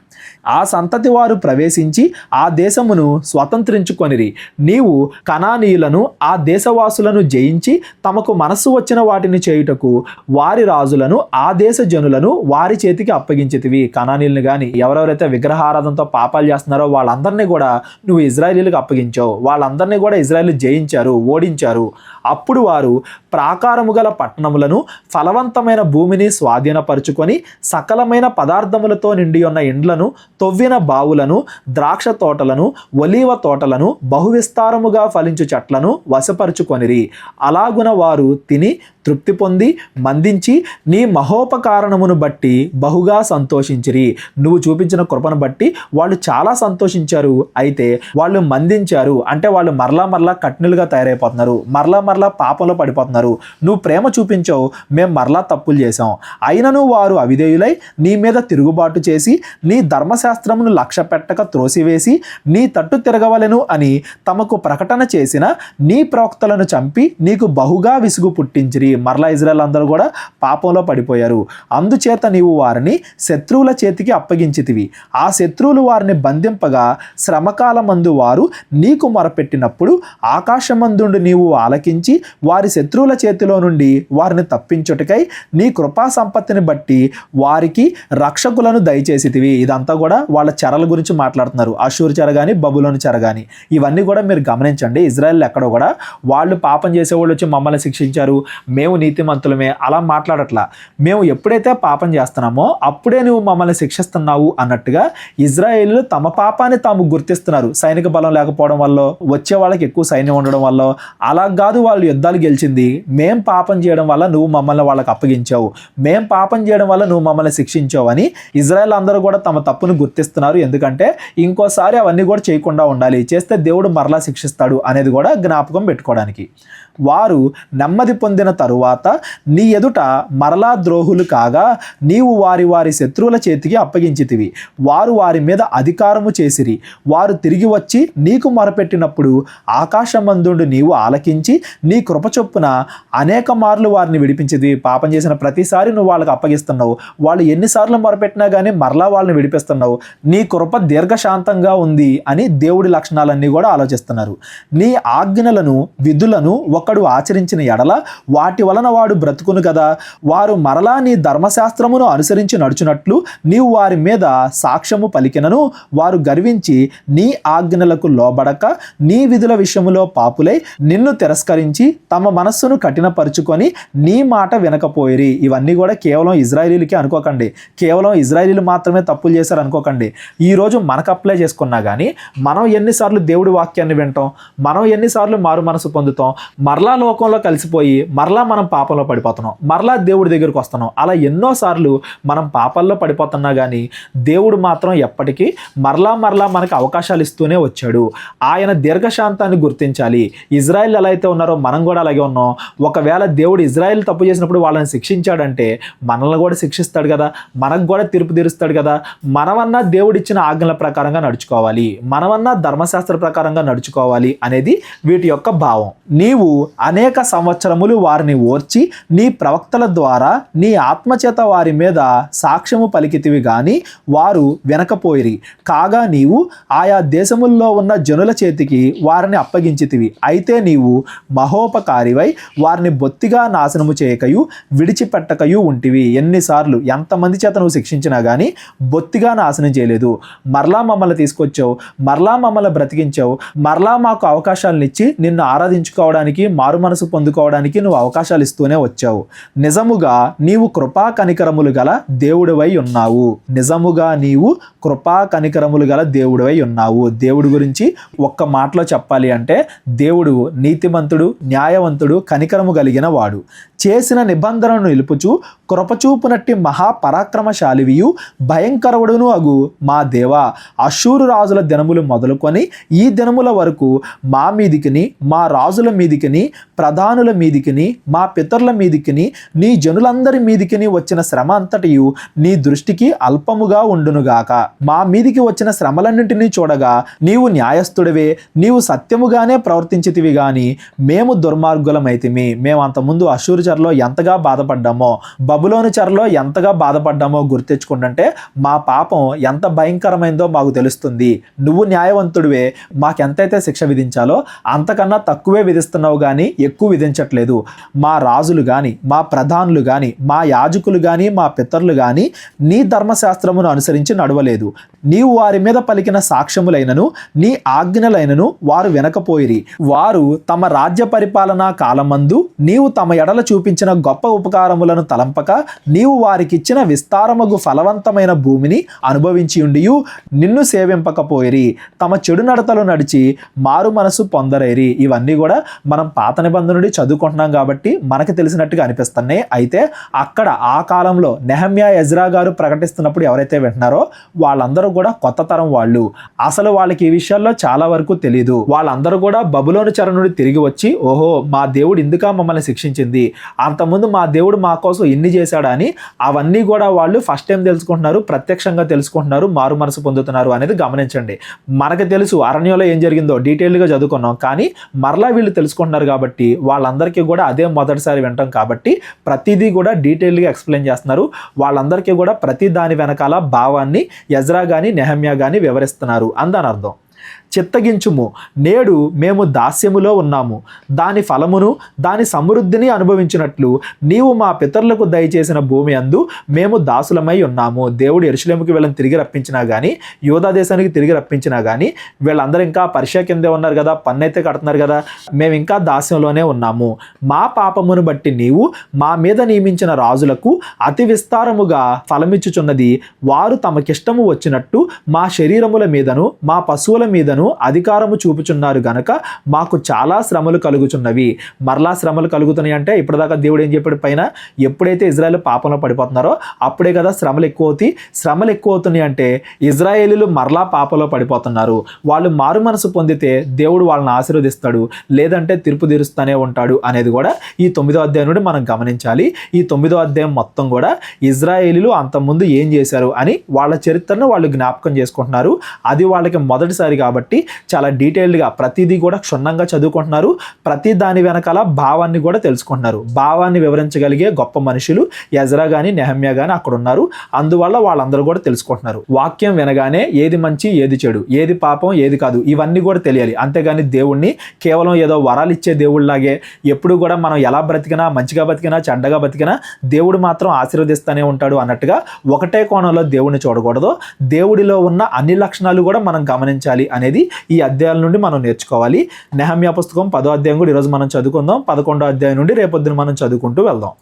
ఆ సంతతి వారు ప్రవేశించి ఆ దేశమును స్వతంత్రించుకొనిరి. నీవు కనానీయులను ఆ దేశవాసులను జయించి తమకు మనస్సు వచ్చిన వాటిని చేయుటకు వారి రాజులను ఆ దేశ జనులను వారి చేతికి అప్పగించితివి. కనానీయులను కానీ ఎవరెవరైతే విగ్రహారాధనతో పాపాలు చేస్తున్నారో వాళ్ళందరినీ కూడా నువ్వు ఇజ్రాయేలీలకు అప్పగించావు. వాళ్ళందరినీ కూడా ఇజ్రాయేలు జయించారు, ఓడించారు. అప్పుడు వారు ప్రాకారము గల పట్టణములను, ఫలవంతమైన భూమిని స్వాధీనపరుచుకొని సకలమైన పదార్థములతో నిండి ఉన్న ఇండ్లను, తొవ్విన బావులను, ద్రాక్ష తోటలను, ఒలీవ తోటలను, బహువిస్తారముగా ఫలించు చెట్లను వశపరుచుకొనిరి. అలాగున వారు తిని తృప్తి పొంది మందించి నీ మహోపకారణమును బట్టి బహుగా సంతోషించిరి. నువ్వు చూపించిన కృపను బట్టి వాళ్ళు చాలా సంతోషించారు. అయితే వాళ్ళు మందించారు అంటే వాళ్ళు మరలా కఠినులుగా తయారైపోతున్నారు, మరలా పాపంలో పడిపోతున్నారు. నువ్వు ప్రేమ చూపించావు, మేము మరలా తప్పులు చేసాం. అయినను వారు అవిధేయులై నీ మీద తిరుగుబాటు చేసి నీ ధర్మశాస్త్రమును లక్ష్య పెట్టక త్రోసివేసి నీ తట్టు తిరగవలెను అని తమకు ప్రకటన చేసిన నీ ప్రవక్తలను చంపి నీకు బహుగా విసుగు పుట్టించిరి. మరలా ఇజ్రాయెల్ అందరూ కూడా పాపంలో పడిపోయారు. అందుచేత నీవు వారిని శత్రువుల చేతికి అప్పగించితివి. ఆ శత్రువులు వారిని బంధింపగా శ్రమకాలమందు వారు నీకు మొరపెట్టినప్పుడు ఆకాశమందుండి నీవు ఆలకించి వారి శత్రువుల చేతిలో నుండి వారిని తప్పించుటకై నీ కృపా సంపత్తిని బట్టి వారికి రక్షకులను దయచేసితివి. ఇదంతా కూడా వాళ్ళ చెరల గురించి మాట్లాడుతున్నారు. అషూరు చెర కానీ, బబులోను చెర కానీ. ఇవన్నీ కూడా మీరు గమనించండి. ఇజ్రాయెల్ ఎక్కడో కూడా వాళ్ళు పాపం చేసేవాళ్ళు వచ్చి మమ్మల్ని శిక్షించారు, మేము నీతిమంతులమే అలా మాట్లాడట్లా. మేము ఎప్పుడైతే పాపం చేస్తున్నామో అప్పుడే నువ్వు మమ్మల్ని శిక్షిస్తున్నావు అన్నట్టుగా ఇజ్రాయేలు తమ పాపాన్ని తాము గుర్తిస్తున్నారు. సైనిక బలం లేకపోవడం వల్ల, వచ్చే వాళ్ళకి ఎక్కువ సైన్యం ఉండడం వల్ల అలా కాదు వాళ్ళు యుద్ధాలు గెలిచింది. మేం పాపం చేయడం వల్ల నువ్వు మమ్మల్ని వాళ్ళకి అప్పగించావు, మేం పాపం చేయడం వల్ల నువ్వు మమ్మల్ని శిక్షించావు అని ఇజ్రాయెల్ అందరూ కూడా తమ తప్పును గుర్తిస్తున్నారు. ఎందుకంటే ఇంకోసారి అవన్నీ కూడా చేయకుండా ఉండాలి, చేస్తే దేవుడు మరలా శిక్షిస్తాడు అనేది కూడా జ్ఞాపకం పెట్టుకోవడానికి. వారు నెమ్మది పొందిన తరువాత నీ ఎదుట మరలా ద్రోహులు కాగా నీవు వారి వారి శత్రువుల చేతికి అప్పగించితివి. వారు వారి మీద అధికారము చేసిరి. వారు తిరిగి వచ్చి నీకు మొరపెట్టినప్పుడు ఆకాశమందుండి నీవు ఆలకించి నీ కృప చొప్పున అనేక మార్లు వారిని విడిపించితివి. పాపం చేసిన ప్రతిసారి నువ్వు వాళ్ళకి అప్పగిస్తున్నావు. వాళ్ళు ఎన్నిసార్లు మొరపెట్టినా కానీ మరలా వాళ్ళని విడిపిస్తున్నావు. నీ కృప దీర్ఘశాంతంగా ఉంది అని దేవుడి లక్షణాలన్నీ కూడా ఆలోచిస్తున్నారు. నీ ఆజ్ఞలను విధులను ఒకడు ఆచరించిన ఎడల వాటి వలన వాడు బ్రతుకును కదా. వారు మరలా నీ ధర్మశాస్త్రమును అనుసరించి నడుచునట్లు నీవు వారి మీద సాక్ష్యము పలికినను వారు గర్వించి నీ ఆజ్ఞలకు లోబడక నీ విధుల విషయములో పాపులై నిన్ను తిరస్కరించి తమ మనస్సును కఠినపరుచుకొని నీ మాట వినకపోయిరి. ఇవన్నీ కూడా కేవలం ఇజ్రాయేలీలకే అనుకోకండి, కేవలం ఇజ్రాయేలీలు మాత్రమే తప్పులు చేశారు అనుకోకండి. ఈరోజు మనకు అప్లై చేసుకున్నా కానీ మనం ఎన్నిసార్లు దేవుడి వాక్యాన్ని వింటాం, మనం ఎన్నిసార్లు మారు మనసు పొందుతాం, మరలా లోకంలో కలిసిపోయి మరలా మనం పాపంలో పడిపోతున్నాం, మరలా దేవుడి దగ్గరికి వస్తున్నాం. అలా ఎన్నోసార్లు మనం పాపాల్లో పడిపోతున్నా కానీ దేవుడు మాత్రం ఎప్పటికీ మరలా మనకి అవకాశాలు ఇస్తూనే వచ్చాడు. ఆయన దీర్ఘశాంతాన్ని గుర్తించాలి. ఇజ్రాయెల్ ఎలా అయితే ఉన్నారో మనం కూడా అలాగే ఉన్నాం. ఒకవేళ దేవుడు ఇజ్రాయెల్ తప్పు చేసినప్పుడు వాళ్ళని శిక్షించాడంటే మనల్ని కూడా శిక్షిస్తాడు కదా, మనకు కూడా తీర్పు తీరుస్తాడు కదా. మనమన్నా దేవుడిచ్చిన ఆజ్ఞల ప్రకారంగా నడుచుకోవాలి, మనమన్నా ధర్మశాస్త్ర ప్రకారంగా నడుచుకోవాలి అనేది వీటి యొక్క భావం. నీవు అనేక సంవత్సరములు వారిని ఓర్చి నీ ప్రవక్తల ద్వారా నీ ఆత్మచేత వారి మీద సాక్ష్యము పలికితివి గాని వారు వినకపోయిరి. కాగా నీవు ఆయా దేశముల్లో ఉన్న జనుల చేతికి వారిని అప్పగించితివి. అయితే నీవు మహోపకారివై వారిని బొత్తిగా నాశనము చేయకయు విడిచిపెట్టకయు ఉంటివి. ఎన్నిసార్లు ఎంతమంది చేత నువ్వు శిక్షించినా కానీ బొత్తిగా నాశనం చేయలేదు. మరలా మమ్మల్ని తీసుకొచ్చావు, మరలా మమ్మల్ని బ్రతికించావు, మరలా మాకు అవకాశాలను ఇచ్చి నిన్ను ఆరాధించుకోవడానికి, మారు మనసు పొందుకోవడానికి నువ్వు అవకాశాలు ఇస్తూనే వచ్చావు. నిజముగా నీవు కృపా కనికరములు గల దేవుడివై ఉన్నావు. నిజముగా నీవు కృపా కనికరములు గల దేవుడివై ఉన్నావు. దేవుడి గురించి ఒక్క మాటలో చెప్పాలి అంటే దేవుడు నీతిమంతుడు, న్యాయవంతుడు, కనికరము కలిగిన వాడు. చేసిన నిబంధనను నిలుపుచు కృపచూపునట్టి మహాపరాక్రమశాలివియు భయంకరవుడును అగు మా దేవా, అష్షూరు రాజుల దినములు మొదలుకొని ఈ దినముల వరకు మా మీదికిని, మా రాజుల మీదికిని, ప్రధానుల మీదికిని, మా పితరుల మీదికిని, నీ జనులందరి మీదికిని వచ్చిన శ్రమ అంతటియు నీ దృష్టికి అల్పముగా ఉండునుగాక. మా మీదికి వచ్చిన శ్రమలన్నింటినీ చూడగా నీవు న్యాయస్థుడివే, నీవు సత్యముగానే ప్రవర్తించితివి గాని మేము దుర్మార్గులమైతిమి. మేము అంతకుముందు అష్షూరు చెరలో ఎంతగా బాధపడ్డామో, బబులోను చెరలో ఎంతగా బాధపడ్డామో గుర్తెచ్చుకుంటుంటే మా పాపం ఎంత భయంకరమైందో మాకు తెలుస్తుంది. నువ్వు న్యాయవంతుడివే, మాకెంతైతే శిక్ష విధించాలో అంతకన్నా తక్కువే విధిస్తున్నావు కానీ ఎక్కువ విధించట్లేదు. మా రాజులు కానీ, మా ప్రధానులు కానీ, మా యాజకులు కానీ, మా పితరులు కానీ నీ ధర్మశాస్త్రమును అనుసరించి నడవలేదు. నీవు వారి మీద పలికిన సాక్ష్యములైనను నీ ఆజ్ఞలైనను వారు వినకపోయిరి. వారు తమ రాజ్య పరిపాలనా కాలమందు నీవు తమ ఎడల చూపించిన గొప్ప ఉపకారములను తలంపక నీవు వారికిచ్చిన విస్తారమగు ఫలవంతమైన భూమిని అనుభవించి ఉండియు నిన్ను సేవింపకపోయిరి. తమ చెడు నడతలు నడిచి మారు మనసు పొందరేరి. ఇవన్నీ కూడా మనం పాత నిబంధన నుండి చదువుకుంటున్నాం కాబట్టి మనకి తెలిసినట్టుగా అనిపిస్తున్నాయి. అయితే అక్కడ ఆ కాలంలో నెహమ్యా, ఎజ్రా గారు ప్రకటిస్తున్నప్పుడు ఎవరైతే వింటున్నారో వాళ్ళందరూ కూడా కొత్త తరం వాళ్ళు. అసలు వాళ్ళకి ఈ విషయాల్లో చాలా వరకు తెలియదు. వాళ్ళందరూ కూడా బబులోను చెర నుండి తిరిగి వచ్చి, ఓహో మా దేవుడు ఇందుక మమ్మల్ని శిక్షించింది, అంతకుముందు మా దేవుడు మా కోసం ఇన్ని చేశాడని అవన్నీ కూడా వాళ్ళు ఫస్ట్ టైం తెలుసుకుంటున్నారు, ప్రత్యక్షంగా తెలుసుకుంటున్నారు, మారు మనసు పొందుతున్నారు అనేది గమనించండి. మనకు తెలుసు అరణ్యంలో ఏం జరిగిందో డీటెయిల్గా చదువుకున్నాం, కానీ మరలా వీళ్ళు తెలుసుకుంటున్నారు కాబట్టి వాళ్ళందరికీ కూడా అదే మొదటిసారి వింటాం కాబట్టి ప్రతిదీ కూడా డీటెయిల్గా ఎక్స్ప్లెయిన్ చేస్తున్నారు. వాళ్ళందరికీ కూడా ప్రతి దాని వెనకాల భావాన్ని ఎజ్రా కానీ నెహమ్యా కానీ వివరిస్తున్నారు అందని అర్థం. చిత్తగించుము, నేడు మేము దాస్యములో ఉన్నాము, దాని ఫలమును దాని సమృద్ధిని అనుభవించినట్లు నీవు మా పితరులకు దయచేసిన భూమి అందు మేము దాసులమై ఉన్నాము. దేవుడు యెరూషలేముకి వీళ్ళని తిరిగి రప్పించినా కానీ, యూదా దేశానికి తిరిగి రప్పించినా కానీ వీళ్ళందరూ ఇంకా పర్షియా కిందే ఉన్నారు కదా, పన్నైతే కడుతున్నారు కదా, మేము ఇంకా దాస్యంలోనే ఉన్నాము. మా పాపమును బట్టి నీవు మా మీద నియమించిన రాజులకు అతి విస్తారముగా ఫలమిచ్చుచున్నది. వారు తమకిష్టము వచ్చినట్టు మా శరీరముల మీదను మా పశువుల మీదను అధికారము చూపుచున్నారు గనక మాకు చాలా శ్రమలు కలుగుచున్నవి. మరలా శ్రమలు కలుగుతున్నాయి అంటే ఇప్పటిదాకా దేవుడు ఏం చెప్పాడు పైన, ఎప్పుడైతే ఇజ్రాయేల్ పాపంలో పడిపోతున్నారో అప్పుడే కదా శ్రమలు ఎక్కువ అవుతాయి. శ్రమలు ఎక్కువ అవుతున్నాయి అంటే ఇజ్రాయేలీలు మరలా పాపంలో పడిపోతున్నారు. వాళ్ళు మారు మనసు పొందితే దేవుడు వాళ్ళని ఆశీర్వదిస్తాడు, లేదంటే తీర్పు తీరుస్తూనే ఉంటాడు అనేది కూడా ఈ 9వ అధ్యాయం నుండి మనం గమనించాలి. ఈ 9వ అధ్యాయం మొత్తం కూడా ఇజ్రాయేలీలు అంతకుముందు ఏం చేశారు అని వాళ్ళ చరిత్రను వాళ్ళు జ్ఞాపకం చేసుకుంటున్నారు. అది వాళ్ళకి మొదటిసారి కాబట్టి చాలా డీటెయిల్డ్గా ప్రతిదీ కూడా క్షుణ్ణంగా చదువుకుంటున్నారు. ప్రతి దాని వెనకాల భావాన్ని కూడా తెలుసుకుంటున్నారు. భావాన్ని వివరించగలిగే గొప్ప మనుషులు ఎజ్రా కానీ నెహమ్యా కానీ అక్కడ ఉన్నారు. అందువల్ల వాళ్ళందరూ కూడా తెలుసుకుంటున్నారు. వాక్యం వినగానే ఏది మంచి ఏది చెడు, ఏది పాపం ఏది కాదు, ఇవన్నీ కూడా తెలియాలి. అంతేగాని దేవుణ్ణి కేవలం ఏదో వరాలు ఇచ్చే దేవుళ్ళలాగే ఎప్పుడు కూడా మనం ఎలా బ్రతికినా, మంచిగా బతికినా చెడ్డగా బతికినా దేవుడు మాత్రం ఆశీర్వదిస్తూనే ఉంటాడు అన్నట్టుగా ఒకటే కోణంలో దేవుడిని చూడకూడదు. దేవుడిలో ఉన్న అన్ని లక్షణాలు కూడా మనం గమనించాలి అనేది ఈ అధ్యాయాల నుండి మనం నేర్చుకోవాలి. నెహమ్యా పుస్తకం 10వ అధ్యాయం కూడా ఈరోజు మనం చదువుకుందాం. 11వ అధ్యాయం నుండి రేపొద్దున మనం చదువుకుంటూ వెళ్దాం.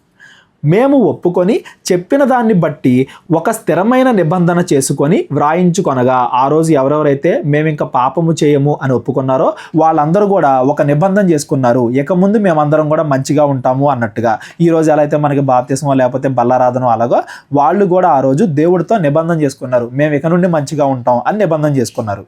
మేము ఒప్పుకొని చెప్పిన దాన్ని బట్టి ఒక స్థిరమైన నిబంధన చేసుకొని వ్రాయించుకొనగా, ఆ రోజు ఎవరెవరైతే మేము ఇంకా పాపము చేయము అని ఒప్పుకున్నారో వాళ్ళందరూ కూడా ఒక నిబంధన చేసుకున్నారు. ఇక ముందు మేమందరం కూడా మంచిగా ఉంటాము అన్నట్టుగా. ఈ రోజు ఎలా అయితే మనకి బాప్తిస్మో లేకపోతే బల్లారాధన అలాగా వాళ్ళు కూడా ఆ రోజు దేవుడితో నిబంధన చేసుకున్నారు, మేము ఇక నుండి మంచిగా ఉంటాం అని నిబంధన చేసుకున్నారు.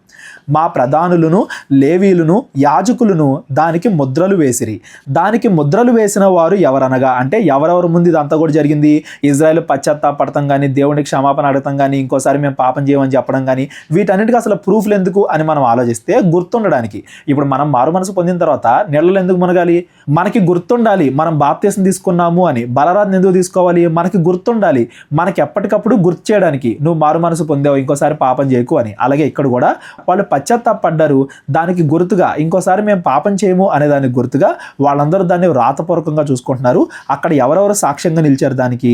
మా ప్రధానులను, లేవీలను, యాజకులను దానికి ముద్రలు వేసిరి. దానికి ముద్రలు వేసిన వారు ఎవరనగా అంటే ఎవరెవరు ముందు అంతా కూడా జరిగింది. ఇజ్రాయెల్ పశ్చాత్తాపడతాం కానీ, దేవునికి క్షమాపణ అడగటం కానీ, ఇంకోసారి మేము పాపం చేయమని చెప్పడం కానీ, వీటన్నిటికీ అసలు ప్రూఫ్లు ఎందుకు అని మనం ఆలోచిస్తే గుర్తుండడానికి. ఇప్పుడు మనం మారు మనసు పొందిన తర్వాత నీళ్ళలో ఎందుకు మునగాలి? మనకి గుర్తుండాలి మనం బాప్తిసం తీసుకున్నాము అని. బలరాధన ఎందుకు తీసుకోవాలి? మనకి గుర్తుండాలి, మనకి ఎప్పటికప్పుడు గుర్తు చేయడానికి నువ్వు మారు మనసు పొందావు ఇంకోసారి పాపం చేయకు అని. అలాగే ఇక్కడ కూడా వాళ్ళు పశ్చాత్తాపడ్డారు, దానికి గుర్తుగా ఇంకోసారి మేము పాపం చేయము అనే దానికి గుర్తుగా వాళ్ళందరూ దాన్ని వ్రాతపూర్వకంగా చూసుకుంటున్నారు. అక్కడ ఎవరెవరు సాక్ష్యంగా నిలిచారు దానికి?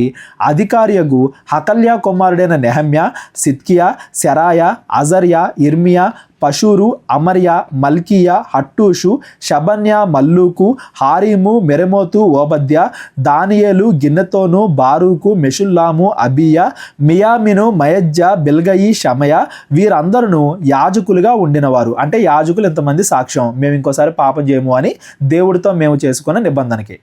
అధికారియగు హకల్యా కుమారుడైన నెహమ్యా, సిద్కియా, సెరాయా, అజర్యా, ఇర్మియా, పషూరు, అమర్య, మల్కియా, హట్టూషు, షబన్య, మల్లూకు, హారీము, మెరెమోతు, ఓబద్య, దానియేలు, గిన్నెతోను, బారూకు, మెషుల్లాము, అబియా, మియామిను, మయజ్జ, బిల్గయి, షమయ వీరందరూ యాజకులుగా ఉండినవారు. అంటే యాజకులు ఇంతమంది సాక్ష్యం, మేము ఇంకోసారి పాపం చేయము అని దేవుడితో మేము చేసుకున్న నిబంధనకి.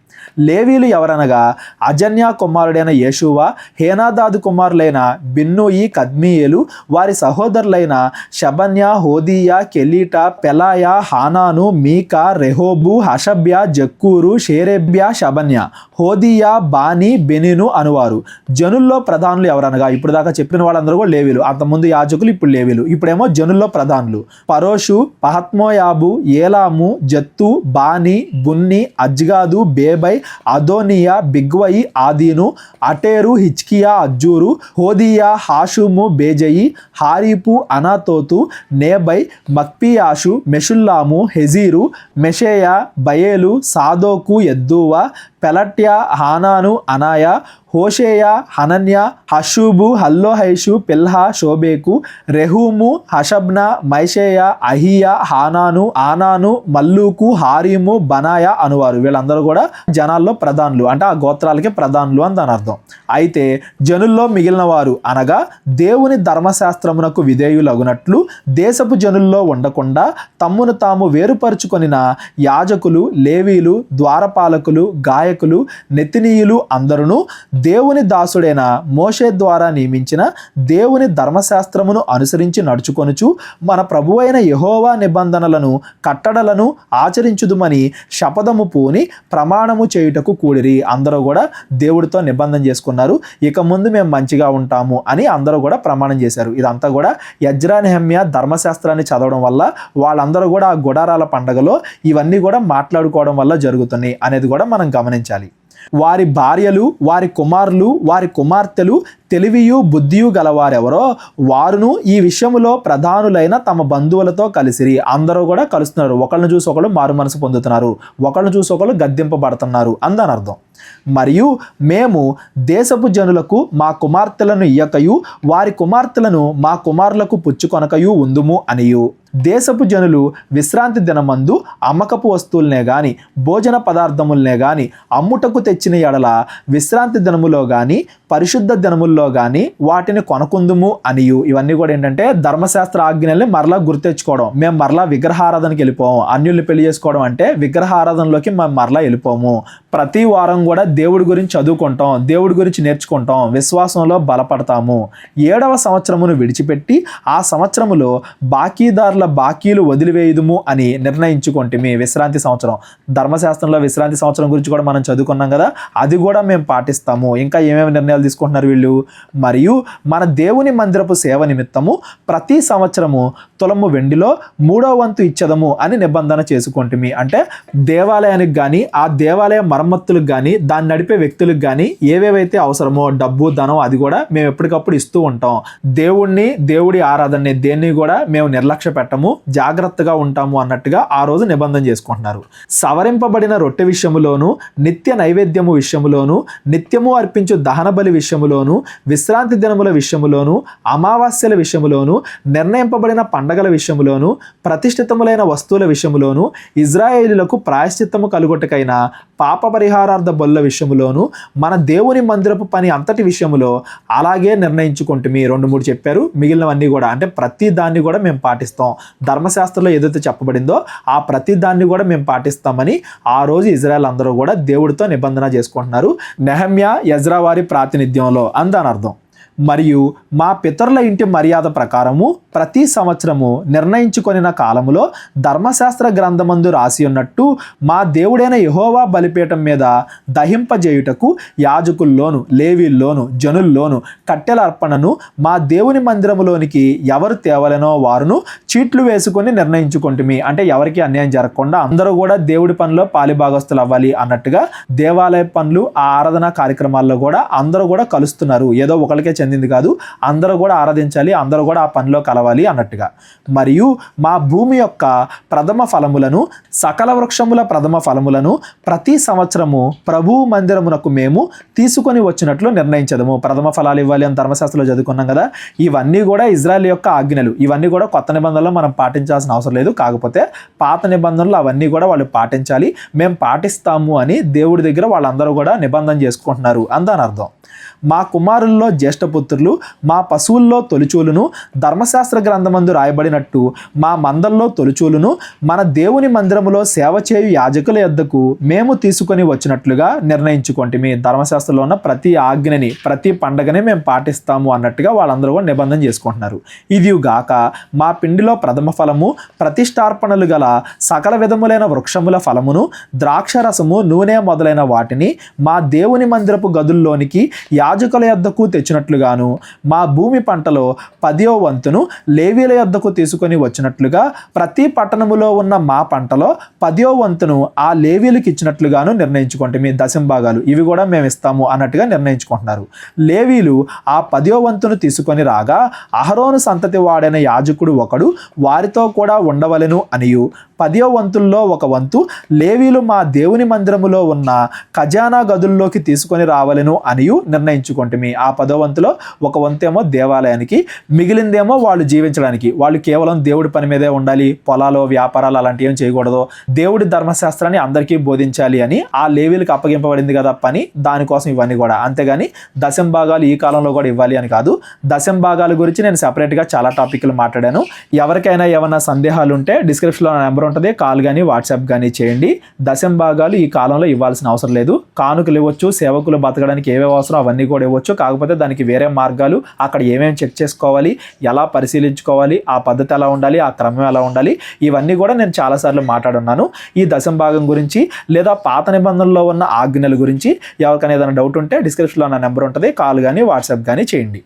లేవీలు ఎవరనగా అజన్య కుమారుడైన యేషువ, హేనాదాదు కుమారులైన బిన్నూయి, కద్మీయేలు, వారి సహోదరులైన షబన్య, హోదియా, కెలీటా, పెలాయా, హానాను, మీకా, రెహోబు, హషబ్య, జక్కూరు, షేరెబ్య, షబన్య, హోదియా, బాని, బెనిను అనువారు. జనుల్లో ప్రధానులు ఎవరనగా ఇప్పుడు దాకా చెప్పిన వాళ్ళందరూ కూడా లేవీలు, అంతకుముందు యాజకులు, ఇప్పుడు లేవీలు. ఇప్పుడేమో జనుల్లో ప్రధానులు పరోషు, పహత్మోయాబు, ఏలాము, జత్తు, బాని, బున్ని, అజ్గాదు, బేబై, అదోనియా, బిగ్వయి, ఆదీను, అటేరు, హిచ్కియా, అజ్జూరు, హోదియా, హాషుము, బేజయి, హారీపు, అనాతోతు, నేబై, మక్పియాషు, మెషుల్లాము, హెజీరు, మెషేయ, బయేలు, సాదోకు, ఎద్దూవా, పెలట్య, హానాను, అనాయ, హోషేయ, హనన్య, హషూబు, హల్లోహైషు, పిల్హా, షోబేకు, రెహూము, హషబ్న, మైషేయ, అహియ, హానాను, ఆనాను, మల్లూకు, హారీము, బనాయ అనువారు. వీళ్ళందరూ కూడా జనాల్లో ప్రధానులు, అంటే ఆ గోత్రాలకి ప్రధానులు అని దాని అర్థం. అయితే జనుల్లో మిగిలిన వారు అనగా దేవుని ధర్మశాస్త్రమునకు విధేయులగునట్లు దేశపు జనుల్లో ఉండకుండా తమ్మును తాము వేరుపరుచుకొనిన యాజకులు, లేవీలు, ద్వారపాలకులు, గాయకులు, నెతినీయులు అందరూ దేవుని దాసుడైన మోషే ద్వారా నియమించిన దేవుని ధర్మశాస్త్రమును అనుసరించి నడుచుకొనుచు మన ప్రభువైన యెహోవా నిబంధనలను, కట్టడలను ఆచరించుదుమని శపథము పూని ప్రమాణము చేయుటకు కూడిరి. అందరూ కూడా దేవుడితో నిబంధన చేసుకున్నారు, ఇక ముందు మేము మంచిగా ఉంటాము అని అందరూ కూడా ప్రమాణం చేశారు. ఇదంతా కూడా ఎజ్రా, నెహెమ్యా ధర్మశాస్త్రాన్ని చదవడం వల్ల, వాళ్ళందరూ కూడా ఆ గుడారాల పండగలో ఇవన్నీ కూడా మాట్లాడుకోవడం వల్ల జరుగుతున్నాయి అనేది కూడా మనం గమనించాలి. వారి భార్యలు, వారి కుమారులు, వారి కుమార్తెలు తెలివియు బుద్ధియు గలవారెవరో వారును ఈ విషయములో ప్రధానులైన తమ బంధువులతో కలిసిరి. అందరూ కూడా కలుస్తున్నారు, ఒకళ్ళని చూసి ఒకళ్ళు మారు మనసు పొందుతున్నారు, ఒకళ్ళని చూసి ఒకళ్ళు గద్దింపబడుతున్నారు అందని అర్థం. మరియు మేము దేశపు జనులకు మా కుమార్తెలను ఇయ్యకయు, వారి కుమార్తెలను మా కుమారులకు పుచ్చుకొనకయు ఉందుము అనియు, దేశపు జనులు విశ్రాంతి దినమందు అమ్మకపు వస్తువులనే గాని భోజన పదార్థములనే గాని అమ్ముటకు తెచ్చిన ఎడల విశ్రాంతి దినములో గాని పరిశుద్ధ దినముల్లో గాని వాటిని కొనకుందుము అనియు. ఇవన్నీ కూడా ఏంటంటే ధర్మశాస్త్ర ఆజ్ఞల్ని మరలా గుర్తెచ్చుకోవడం. మేము మరలా విగ్రహారాధనకి వెళ్ళిపోము, అన్యుల్ని పెళ్లి చేసుకోవడం అంటే విగ్రహారాధనలోకి మేము మరలా వెళ్ళిపోము. ప్రతి వారం కూడా దేవుడి గురించి చదువుకుంటాం, దేవుడి గురించి నేర్చుకుంటాం, విశ్వాసంలో బలపడతాము. 7వ సంవత్సరమును విడిచిపెట్టి ఆ సంవత్సరములో బాకీదారుల బాకీలు వదిలివేయుదుము అని నిర్ణయించుకుంటే విశ్రాంతి సంవత్సరం. ధర్మశాస్త్రంలో విశ్రాంతి సంవత్సరం గురించి కూడా మనం చదువుకున్నాం కదా, అది కూడా మేము పాటిస్తాము. ఇంకా ఏమేమి నిర్ణయాలు తీసుకుంటున్నారు వీళ్ళు? మరియు మన దేవుని మందిరపు సేవ నిమిత్తము ప్రతి సంవత్సరము తులము వెండిలో 3వ వంతు ఇచ్చదము అని నిబంధన చేసుకుంటుమి. అంటే దేవాలయానికి కానీ ఆ దేవాలయ మరమ్మతులకు కానీ దాన్ని నడిపే వ్యక్తులకు కానీ ఏవేవైతే అవసరమో డబ్బు, ధనం, అది కూడా మేము ఎప్పటికప్పుడు ఇస్తూ ఉంటాం. దేవుడి ఆరాధనని దేన్ని కూడా మేము నిర్లక్ష్య పెట్టము, జాగ్రత్తగా ఉంటాము అన్నట్టుగా ఆ రోజు నిబంధన చేసుకుంటున్నారు. సవరింపబడిన రొట్టె విషయములోను, నిత్య నైవేద్యము విషయములోను, నిత్యము అర్పించు దహన బలి విషయములోను, విశ్రాంతి దినముల విషయములోను, అమావాస్యల విషయములోను, నిర్ణయింపబడిన పండగల విషయములోను, ప్రతిష్ఠితములైన వస్తువుల విషయములోను, ఇజ్రాయేలులకు ప్రాయశ్చిత్తము కలుగొట్టకైన పాప పరిహారార్థ బలుల విషయములోను, మన దేవుని మందిరపు పని అంతటి విషయములో అలాగే నిర్ణయించుకుంటుమి. 2-3 చెప్పారు, మిగిలినవన్నీ కూడా అంటే ప్రతి దాన్ని కూడా మేము పాటిస్తాం. ధర్మశాస్త్రంలో ఏదైతే చెప్పబడిందో ఆ ప్రతి దాన్ని కూడా మేము పాటిస్తామని ఆ రోజు ఇజ్రాయెల్ అందరూ కూడా దేవుడితో నిబంధన చేసుకుంటున్నారు, నెహెమ్యా, ఎజ్రా వారి ప్రాతినిధ్యంలో అందని అర్థం. మరియు మా పితరుల ఇంటి మర్యాద ప్రకారము ప్రతి సంవత్సరము నిర్ణయించుకొనిన కాలములో ధర్మశాస్త్ర గ్రంథమందు రాసి ఉన్నట్టు మా దేవుడైన యెహోవా బలిపీఠం మీద దహింపజేయుటకు యాజకుల్లోను, లేవీల్లోను, జనుల్లోను కట్టెల అర్పణను మా దేవుని మందిరములోనికి ఎవరు తేవలెనో వారును చీట్లు వేసుకొని నిర్ణయించుకుంటుమి. అంటే ఎవరికి అన్యాయం జరగకుండా అందరూ కూడా దేవుడి పనిలో పాలిభాగస్తులు అవ్వాలి అన్నట్టుగా దేవాలయ పనులు, ఆ ఆరాధన కార్యక్రమాల్లో కూడా అందరూ కూడా కలుస్తున్నారు. ఏదో ఒకరికే చెందింది కాదు, అందరూ కూడా ఆరాధించాలి, అందరూ కూడా ఆ పనిలో కలవాలి అన్నట్టుగా. మరియు మా భూమి యొక్క ప్రథమ ఫలములను, సకల వృక్షముల ప్రథమ ఫలములను ప్రతి సంవత్సరము ప్రభువు మందిరమునకు మేము తీసుకొని వచ్చినట్లు నిర్ణయించదము. ప్రథమ ఫలాలు ఇవ్వాలి అని ధర్మశాస్త్రంలో చదువుకున్నాం కదా. ఇవన్నీ కూడా ఇజ్రాయెల్ యొక్క ఆజ్ఞలు. ఇవన్నీ కూడా కొత్త నిబంధనలో మనం పాటించాల్సిన అవసరం లేదు. కాకపోతే పాత నిబంధనలు అవన్నీ కూడా వాళ్ళు పాటించాలి, మేము పాటిస్తాము అని దేవుడి దగ్గర వాళ్ళందరూ కూడా నిబంధన చేసుకుంటున్నారు అందని అర్థం. మా కుమారుల్లో జ్యేష్ఠపుత్రులు, మా పశువుల్లో తొలిచూలును ధర్మశాస్త్ర గ్రంథమందు రాయబడినట్టు మా మందల్లో తొలిచూలును మన దేవుని మందిరములో సేవ చేయు యాజకుల యొద్దకు మేము తీసుకొని వచ్చినట్లుగా నిర్ణయించుకుంటే ధర్మశాస్త్రంలో ఉన్న ప్రతి ఆజ్ఞని, ప్రతి పండగని మేము పాటిస్తాము అన్నట్టుగా వాళ్ళందరూ కూడా నిబంధన చేసుకుంటున్నారు. ఇదిగాక మా పిండిలో ప్రథమ ఫలము, ప్రతిష్టార్పణలు గల సకల విధములైన వృక్షముల ఫలమును, ద్రాక్షరసము, నూనె మొదలైన వాటిని మా దేవుని మందిరపు గదుల్లోనికి యాజకుల యొద్దకు తెచ్చినట్లుగాను, మా భూమి పంటలో 10వ వంతును లేవీల యొద్దకు తీసుకొని వచ్చినట్లుగా, ప్రతి పట్టణములో ఉన్న మా పంటలో 10వ వంతును ఆ లేవీలకు ఇచ్చినట్లుగాను నిర్ణయించుకుంటే మీ దశంభాగాలు ఇవి కూడా మేము ఇస్తాము అన్నట్టుగా నిర్ణయించుకుంటున్నారు. లేవీలు ఆ 10వ వంతును తీసుకొని రాగా అహరోను సంతతి వాడైన యాజకుడు ఒకడు వారితో కూడా ఉండవలెను అనియు, 10వ వంతుల్లో ఒక వంతు లేవీలు మా దేవుని మందిరములో ఉన్న ఖజానా గదుల్లోకి తీసుకొని రావలెను అనియు నిర్ణయించుకుంటే ఆ 10వ వంతులో ఒక వంతేమో దేవాలయానికి, మిగిలిందేమో వాళ్ళు జీవించడానికి. వాళ్ళు కేవలం దేవుడి పని మీదే ఉండాలి, పొలాలు వ్యాపారాలు అలాంటివి ఏం చేయకూడదు, దేవుడి ధర్మశాస్త్రాన్ని అందరికీ బోధించాలి అని ఆ లేవీలకు అప్పగింపబడింది కదా పని. దానికోసం ఇవన్నీ కూడా. అంతేగాని దశం భాగాలు ఈ కాలంలో కూడా ఇవ్వాలి అని కాదు. దశం భాగాల గురించి నేను సెపరేట్గా చాలా టాపిక్లు మాట్లాడాను. ఎవరికైనా ఏమైనా సందేహాలు ఉంటే డిస్క్రిప్షన్లో నెంబర్ ఉంటుంది, కాల్ కానీ వాట్సాప్ కానీ చేయండి. దశం భాగాలు ఈ కాలంలో ఇవ్వాల్సిన అవసరం లేదు. కానుకలు ఇవ్వచ్చు, సేవకులు బతకడానికి ఏవే అవసరం అవన్నీ కూడా ఇవ్వచ్చు. కాకపోతే దానికి వేరే మార్గాలు, అక్కడ ఏమేమి చెక్ చేసుకోవాలి, ఎలా పరిశీలించుకోవాలి, ఆ పద్ధతి ఎలా ఉండాలి, ఆ క్రమం ఎలా ఉండాలి, ఇవన్నీ కూడా నేను చాలాసార్లు మాట్లాడున్నాను. ఈ దశం భాగం గురించి లేదా పాత నిబంధనలో ఉన్న ఆజ్ఞల గురించి ఎవరికైనా ఏదైనా డౌట్ ఉంటే డిస్క్రిప్షన్లో నా నెంబర్ ఉంటుంది, కాల్ కానీ వాట్సాప్ కానీ చేయండి.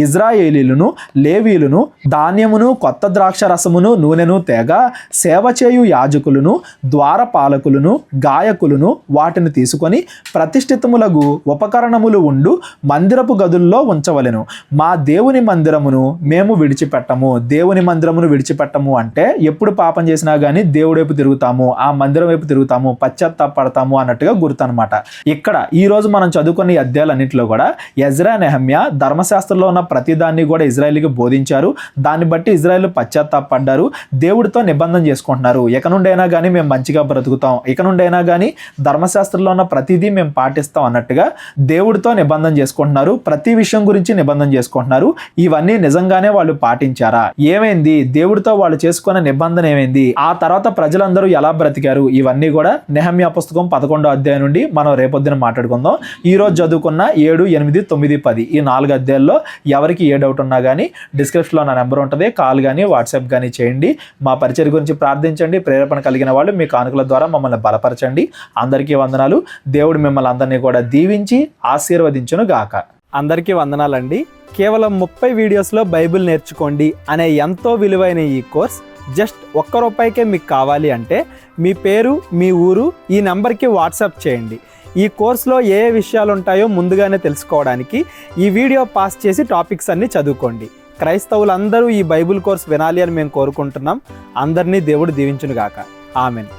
ఇజ్రాయేలీలను, లేవీలను ధాన్యమును, కొత్త ద్రాక్ష రసమును, నూనెను తేగ సేవ చేయు యాజకులను, ద్వారపాలకులను, గాయకులను వాటిని తీసుకొని ప్రతిష్ఠితములగు ఉపకరణములు ఉండు మందిరపు గదుల్లో ఉంచవలెను. మా దేవుని మందిరమును మేము విడిచిపెట్టము. దేవుని మందిరమును విడిచిపెట్టము అంటే ఎప్పుడు పాపం చేసినా కానీ దేవుడి వైపు తిరుగుతాము, ఆ మందిరం వైపు తిరుగుతాము, పశ్చాత్తాపడతాము అన్నట్టుగా గుర్తు అనమాట. ఇక్కడ ఈరోజు మనం చదువుకున్న ఈ అధ్యాయాలన్నింటిలో కూడా ఎజ్రా, నెహమ్యా ధర్మశాస్త్రంలో ఉన్న ప్రతిదాన్ని కూడా ఇజ్రాయేల్కి బోధించారు. దాన్ని బట్టి ఇజ్రాయేల్ పశ్చాత్తాపడ్డారు, దేవుడితో నిబంధన చేసుకుంటున్నారు. ఇక నుండైనా కానీ మేము మంచిగా బ్రతుకుతాం, ఇక నుండైనా కానీ ధర్మశాస్త్రంలో ఉన్న ప్రతిదీ మేము పాటిస్తాం అన్నట్టుగా దేవుడితో నిబంధన చేసుకుంటున్నారు. ప్రతి విషయం గురించి నిబంధన చేసుకుంటున్నారు. ఇవన్నీ నిజంగానే వాళ్ళు పాటించారా? ఏమైంది? దేవుడితో వాళ్ళు చేసుకున్న నిబంధన ఏమైంది? ఆ తర్వాత ప్రజలందరూ ఎలా బ్రతికారు? ఇవన్నీ కూడా నెహమ్యా పుస్తకం 11వ అధ్యాయం నుండి మనం రేపొద్దున మాట్లాడుకుందాం. ఈ రోజు చదువుకున్న 7, 8, 9, 10 ఈ 4 అధ్యాయాల్లో ఎవరికి ఏ డౌట్ ఉన్నా కానీ డిస్క్రిప్షన్లో నా నెంబర్ ఉంటుంది, కాల్ కానీ వాట్సాప్ కానీ చేయండి. మా పరిచయం గురించి ప్రార్థించండి. ప్రేరేపణ కలిగిన వాళ్ళు మీ కానుకల ద్వారా మమ్మల్ని బలపరచండి. అందరికీ వందనాలు. దేవుడు మిమ్మల్ని అందరినీ కూడా దీవించి ఆశీర్వదించును గాక. అందరికీ వందనాలండి. కేవలం 30 వీడియోస్లో బైబిల్ నేర్చుకోండి అనే ఎంతో విలువైన ఈ కోర్స్ జస్ట్ ₹1 మీకు కావాలి అంటే మీ పేరు, మీ ఊరు ఈ నెంబర్కి వాట్సాప్ చేయండి. ఈ కోర్సులో ఏ విషయాలు ఉంటాయో ముందుగానే తెలుసుకోవడానికి ఈ వీడియో పాస్ చేసి టాపిక్స్ అన్నీ చదువుకోండి. క్రైస్తవులందరూ ఈ బైబిల్ కోర్స్ వినాలి అని మేము కోరుకుంటున్నాం. అందరినీ దేవుడు దీవించును గాక. ఆమెన్.